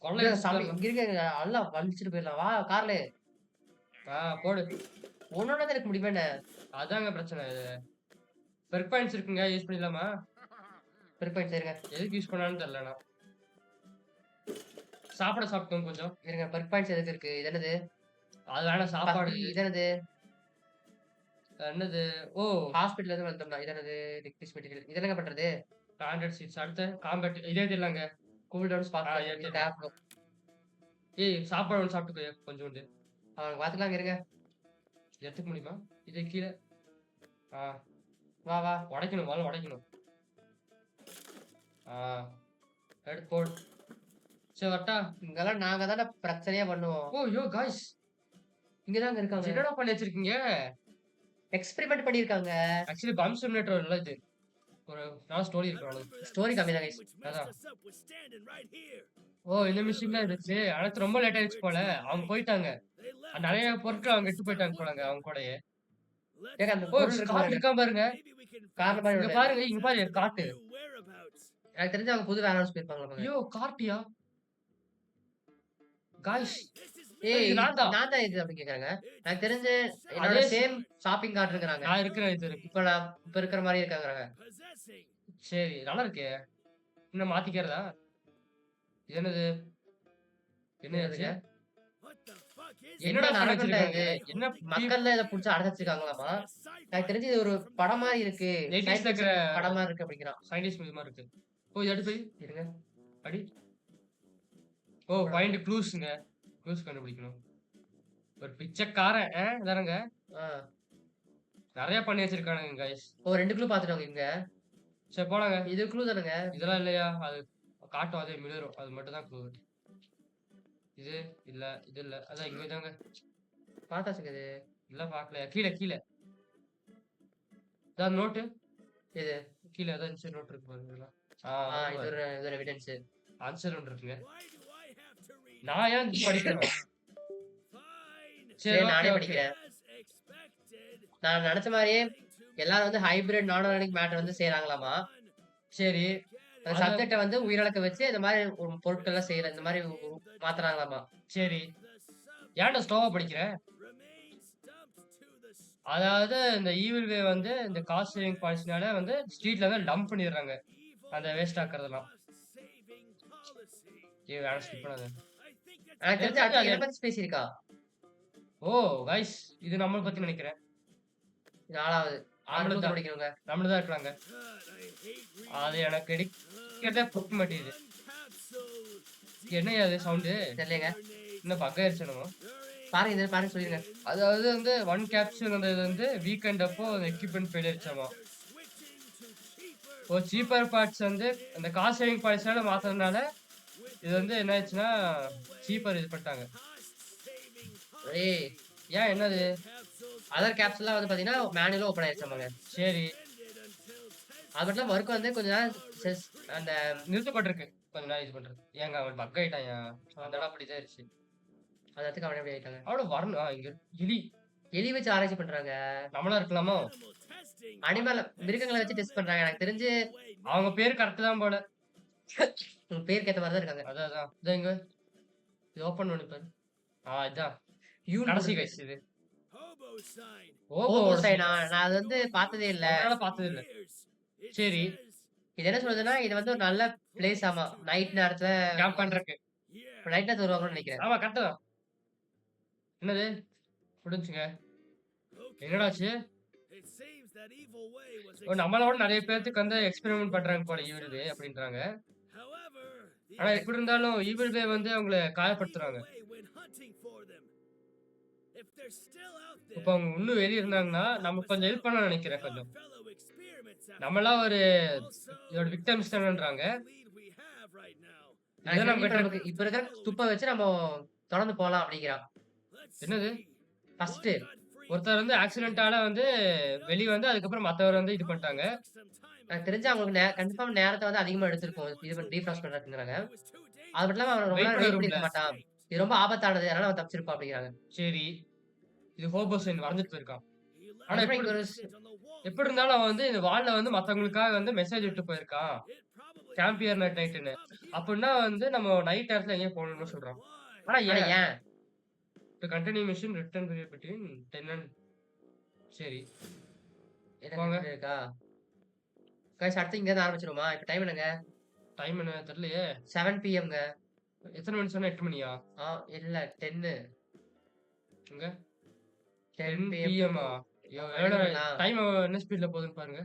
கொள்ளை சாமி இங்க இருக்க அல்ல வலிச்சிட்டு போயிடலாம். வா கார்ல. போடு. ஒன்னொன்னு தான் இருக்க முடியுமா என்ன? அதாங்க பிரச்சனை. இது பெர்க் பாயிண்ட்ஸ் இருக்குங்க யூஸ் பண்ணிடலாமா? பெர்க் பாயிண்ட்ஸ் இருங்க. எதுக்கு யூஸ் பண்ணான்னு தெரியலண்ணா. சாப்பிட்டோம் கொஞ்சம். இருங்க பெர்க் பாயிண்ட்ஸ் எதுக்கு இருக்கு? இது என்னது? அது வேணாம் சாப்பாடு. இது என்னது? ஓ ஹாஸ்பிடல்ல இருந்து வந்தோம்னா இது என்னது? Requires material. இது என்னங்க பண்றது? Standard seats. அடுத்து காம்பேட் இதே தெரியலங்க. Cool down spot. ஏய் சாப்பாடு ஒன்று சாப்பிட்டுக்கோ கொஞ்சோண்டு. அவங்க பாத்துக்கலாம் இருங்க. எடுத்துக்க முடியுமா? இது கீழ. ஆ. வா வா. உடைக்கணும். முதல்ல உடைக்கணும். ஆ. எடுத்து போடு. சரி வரட்டா? இங்கெல்லாம் நாங்க தானே பிரச்சனையே பண்ணுவோம். ஓ! யோ காய்ஸ். இங்க தாங்க இருக்காங்க. என்னடா பண்ணி வச்சிருக்கீங்க? எக்ஸ்பெரிமென்ட் பண்ணியிருக்காங்க. ஆக்சுவலி பம்ப் சிமுலேட்டர் இல்ல இது. ஒரு நல்ல ஸ்டோரி இருக்கு அவ்வளவு. ஸ்டோரி கம்மி தான் கைஸ். அதான். ஓ! இந்த மிஷின்லாம் இருந்துச்சு. அடுத்து ரொம்ப லேட் ஆயிடுச்சு போல. அவங்க போயிட்டாங்க. நெறைய பொருட்கள் அவங்க எடுத்து போயிட்டாங்க போலங்க அவங்க கூடயே. ஏங்க அந்த ஓ! பொருள் இருக்கு காட்டு பாருங்க. இருக்கான் பாருங்க. கார்ல மாதிரி இங்க ஒண்ணு. பாருங்க, இங்க பாரு காட்டு. எனக்கு தெரிஞ்சு அவங்க புது வேர் ஹவுஸ் போயிருப்பாங்க போல. ஐயோ! கார்ட்டியா? காய்ஸ். ஏய் இது நான் தான். நான் தான் இது அப்படின்னு கேக்குறாங்க. எனக்கு தெரிஞ்சு என்னோட அதே சேம் ஷாப்பிங் கார்ட் இருக்கிறாங்க. நான் இருக்கிறேன் இது இருக்கு. இப்ப இருக்கிற மாதிரி இருக்காங்க. சரி நல்லா இருக்கே. இன்னும் மாத்திக்கிறதா? இது என்னது? என்ன ஆச்சு? என்னடா பண்ணி நடக்கும்டா வச்சிருக்காங்க? இது? என்ன மக்கள்ல இத புடிச்சு அடைச்சு வச்சிருக்காங்களாமா? எனக்கு தெரிஞ்சு இது ஒரு படம் மாதிரி இருக்கு. 80s ல இருக்கிற படம் மாதிரி இருக்கு அப்படிங்கிறான். சயின்டிஸ்ட் மூவி மாரி இருக்கு. ஓ! இது எடுத்து போய் இருங்க. அடி. ஓ! ஃபைண்ட் க்ளூஸ்ங்க. க்ளூஸ் கண்டுபிடிக்கணும். ஒரு பிச்சைக்காரன் இதானங்க. ஆ. நெறைய பண்ணி வச்சிருக்கானுங்க காய்ஸ். ஓ 2 க்ளூ பாத்துட்டோங்க இங்க. சரி போலாங்க. இது க்ளூ தானங்க? இதெல்லாம் இல்லையா? அது காட்டும் அதே மிளிரும். அது மட்டும் தான் க்ளூ. இது இல்ல, இது இல்ல. அதான் இங்க தாங்க. பாத்தாச்சுங்க இது. இல்ல பாக்கலையா? கீழ கீழ. இதான் நோட்டு. இது. கீழ ஏதோ இன்சைட் நோட் இருக்கு பாருங்க இதெல்லாம். இது ஒரு எவிடன்ஸ். ஆன்சர் ஒன்று இருக்குங்க. நான் ஏன் படிக்கணும்? சரி சரி நானே ஓகே ஓகே. படிக்கிறேன். நான் நினைச்ச மாதிரியே எல்லாரும் வந்து ஹைபிரிட் நான் ஆர்கானிக் மேட்டர் வந்து செய்றாங்களாமா. சரி. அந்த அத சப்ஜெக்ட்ட வந்து உயிரிழக்க வச்சு இந்த மாதிரி ஒரு பொருட்கள்லாம் செய்ற இந்த மாதிரி மாத்துறாங்களாமா. சரி. ஏன்டா ஸ்லோவா படிக்கிற? அதாவது இந்த ஈவில் வே வந்து இந்த காஸ்ட் சேவிங் பாலிசினால வந்து ஸ்ட்ரீட்ல வந்து டம்ப் பண்ணிடுறாங்க. அந்த வேஸ்ட் ஆக்குறதெல்லாம். ஏய் வேணாம் ஸ்கிப் பண்ணாத. எனக்கு தெரிஞ்சு அடுத்து இத பத்தி பேசியிருக்கா. ஓ கைஸ் இது நம்மள பத்தி நினைக்கிறேன். இது 4வது. 6 நம்மள க்ளூ தான் படிக்கணுங்க. நம்மள தான் இருக்காங்க. அது எனக்கு எடுக்கிறதே புக் மாட்டேங்குது. என்னய்யா அது சவுண்டு? தெரியலங்க. இன்னும் பக் ஆயிருச்சு என்னமோ. பாருங்க இத பாருங்க சொல்லிருங்க. அதாவது வந்து 1 கேப்சூல் வந்தது வந்து வீக்கெண்ட் அப்போ அந்த எக்யூப்மென்ட் ஃபெயிலியர் ஆச்சாமா. ஒரு சீப்பர் பார்ட்ஸ் வந்து அந்த காஸ்ட் சேவிங் பாலிசினால மாத்துறதுனால இது வந்து என்ன ஆச்சுன்னா சீப்பர் இது பண்ணிட்டாங்க. ஏய் ஏன் என்னது? அதர் கேப்ஸ்லாம் வந்து பாத்தீங்கன்னா மேனுவலா ஓபன் ஆயிருச்சாமாங்க. சரி. அது மட்டும் இல்லாம ஒர்க் வந்து கொஞ்ச நேரம் அந்த நிறுத்தப்பட்டிருக்கு. கொஞ்ச நாள் இது பண்றது. ஏங்க அவன் பக் ஆயிட்டான்யா. அந்த இடம் அப்படிதான் ஆயிருச்சு. அந்த இடத்துக்கு அவனே அப்படி ஆயிட்டாங்க. அவன வரணும். இங்க எலி. எலி வச்சு ஆராய்ச்சி பண்றாங்க. நம்மளா இருக்கலாமோ? அனிமல் மிருகங்கள வச்சு டெஸ்ட் பண்றாங்க. எனக்கு தெரிஞ்சு அவங்க பேரு கரெக்ட் தான் போல. உங்க பேருக்கு ஏத்த மாதிரி தான் இருக்காங்க. அதான் அதான். இதோ இங்க. இது ஓபன் பண்ணி பாரு. இதான். யூன் கடைசி கைஸ் இது. ஓபோ சைனா நான் அது வந்து பார்த்ததே இல்ல. அதனால பார்த்தது இல்ல. சரி. இது என்ன சொல்லுதுன்னா இது வந்து ஒரு நல்ல பிளேஸ் ஆமா. நைட் நேரத்துல கேம்ப் பண்றதுக்கு. நைட் நேரத்துல வருவாங்கன்னு நினைக்கிறேன். ஆமா கரெக்ட் தான். என்னது? முடிஞ்சுங்க. என்னடா ஆச்சு? ஓ நம்மளோட நிறைய பேருக்கு வந்து எக்ஸ்பெரிமென்ட் பண்றாங்க போல ஈவில் வே அப்படின்றாங்க. ஆனா எப்படி இருந்தாலும் ஈவில் வே வந்து அவங்கள காயப்படுத்துறாங்க. இப்ப அவங்க இன்னும் வெளிய இருந்தாங்கன்னா நம்ம கொஞ்சம் ஹெல்ப் பண்ண நினைக்கிறேன் கொஞ்சம். நம்மலாம் ஒரு இதோட விக்டிம்ஸ் தானன்றாங்க. இத நம்ம இப்ப இருக்கிற துப்ப வச்சு நம்ம தொடர்ந்து போலாம் அப்படிங்கிறான். என்னது? ஃபர்ஸ்ட் ஒருத்தர் வந்து ஆக்சிடென்ட்டால வந்து வெளிய வந்து அதுக்கப்புறம் மத்தவர் வந்து இது பண்ணிட்டாங்க. எனக்கு தெரிஞ்சு அவங்களுக்கு கன்ஃபார்ம் நேரத்த வந்து அதிகமா எடுத்திருக்கும். இது பண்ணி டீஃப்ராஸ்ட் பண்றதுக்குறாங்க. அது மட்டும் இல்லாம அவன் ரொம்ப வெயிட் நேரம் பண்ண வெயிட் ரூம்ல. பண்ணிருக்க மாட்டான். இது ரொம்ப ஆபத்தானது. அதனால அவன் தப்பிச்சிருப்பான் அப்படிங்கிறாங்க. சரி. இது ஹோபோசைன் வரைஞ்சிட்டு போயிருக்கான். ஆனா அதுக்கப்புறம் எப்படி இங்க ஒரு எப்படி இருந்தாலும் அவன் வந்து இந்த வால்ல வந்து மத்தவங்களுக்காக வந்து மெசேஜ் விட்டு போயிருக்கான். சாம்பியர் நைட்ன்னு. அப்படின்னா வந்து நம்ம நைட் நேரத்துல எங்கேயும் போகணும்னு சொல்றான். ஆனா ஆனா ஏன்? ஏன்? To continue mission return period between 10 and சரி. என்ன போங்க. இருக்கா? கைஸ் அடுத்து இங்க இருந்து ஆரம்பிச்சிருமா? இப்ப டைம் என்னங்க? டைம் என்ன தெரியலையே. 7 பிஎம்ங்க. எத்தனை மணி சொன்னா 8 மணியா? இல்ல 10 எங்க? 10 10 PM. PM-ஆ? எவ்வளோ டைம் என்ன ஸ்பீட்ல போகுதுன்னு பாருங்க.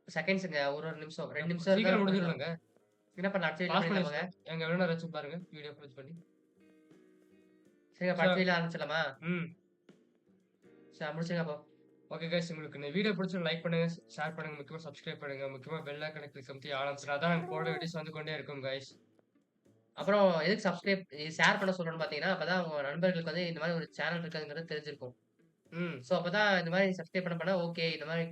செகண்ட்ஸ்ங்க. ஒரு நிமிஷம் 2 நிமிஷம் சீக்கிரம் முடிஞ்சிடலங்க. என்ன பண்ணலாம்? அடுத்து பாஸ் பண்ணி பண்ணிடலாமாங்க? எங்க எவ்வளோ நேரம் ஆச்சு பாருங்க. வீடியோ க்ளோஸ் பண்ணி. சரிங்க ஸோ பார்ட் 3ல ஆரம்பிச்சிடலாமா? ம். சரி முடிச்சுருங்க அப்போ. ஓகே கைஸ், உங்களுக்கு இந்த வீடியோ பிடிச்சிருந்தா லைக் பண்ணுங்க, ஷேர் பண்ணுங்க, முக்கியமா சப்ஸ்கிரைப் பண்ணுங்க. முக்கியமா பெல் ஐகானை கிளிக் அமுத்தி ஆல் அம்சுனா தான் நாங்க போடுற வீடியோஸ் வந்து கொண்டே இருக்கும் கைஸ். அப்புறம் எதுக்கு ஷேர் பண்ண சொல்றோம்னு பார்த்தீங்கன்னா, அப்பதான் உங்க நண்பர்களுக்கு வந்து இந்த மாரி ஒரு சேனல் இருக்குங்கிறது தெரிஞ்சிருக்கும். ம். ஸோ அப்பதான் இந்த மாரி சப்ஸ்கிரைப் பண்ண ஓகே இந்த மாரி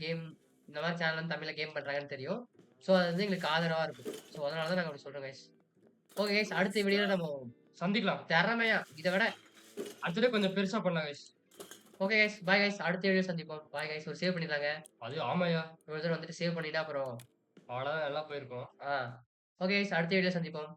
இந்த மாரி சேனல் வந்து தமிழ்ல கேம் பண்றாங்கன்னு தெரியும். ஸோ அது வந்து எங்களுக்கு ஆதரவா இருக்கும். ஸோ அதனால தான் நாங்க அப்படி சொல்றோம் கைஸ். ஓகே கைஸ் அடுத்த வீடியோல நம்ம சந்திக்கலாம். திறமையா இத விட அடுத்தது கொஞ்சம் பெருசா பண்ணலாம் guys. Okay guys bye guys அடுத்த வீடியோ சந்திப்போம். பாய் கைஸ் ஒரு சேவ் பண்ணிடலாங்க. அது ஆமாய்யா. ஒரு தடவ வந்துட்டு சேவ் பண்ணிட்டா அப்புறம் அவ்வளோதான், நல்லா போயிருக்கும். ஆ. ஓகே கைஸ் அடுத்த வீடியோ சந்திப்போம்.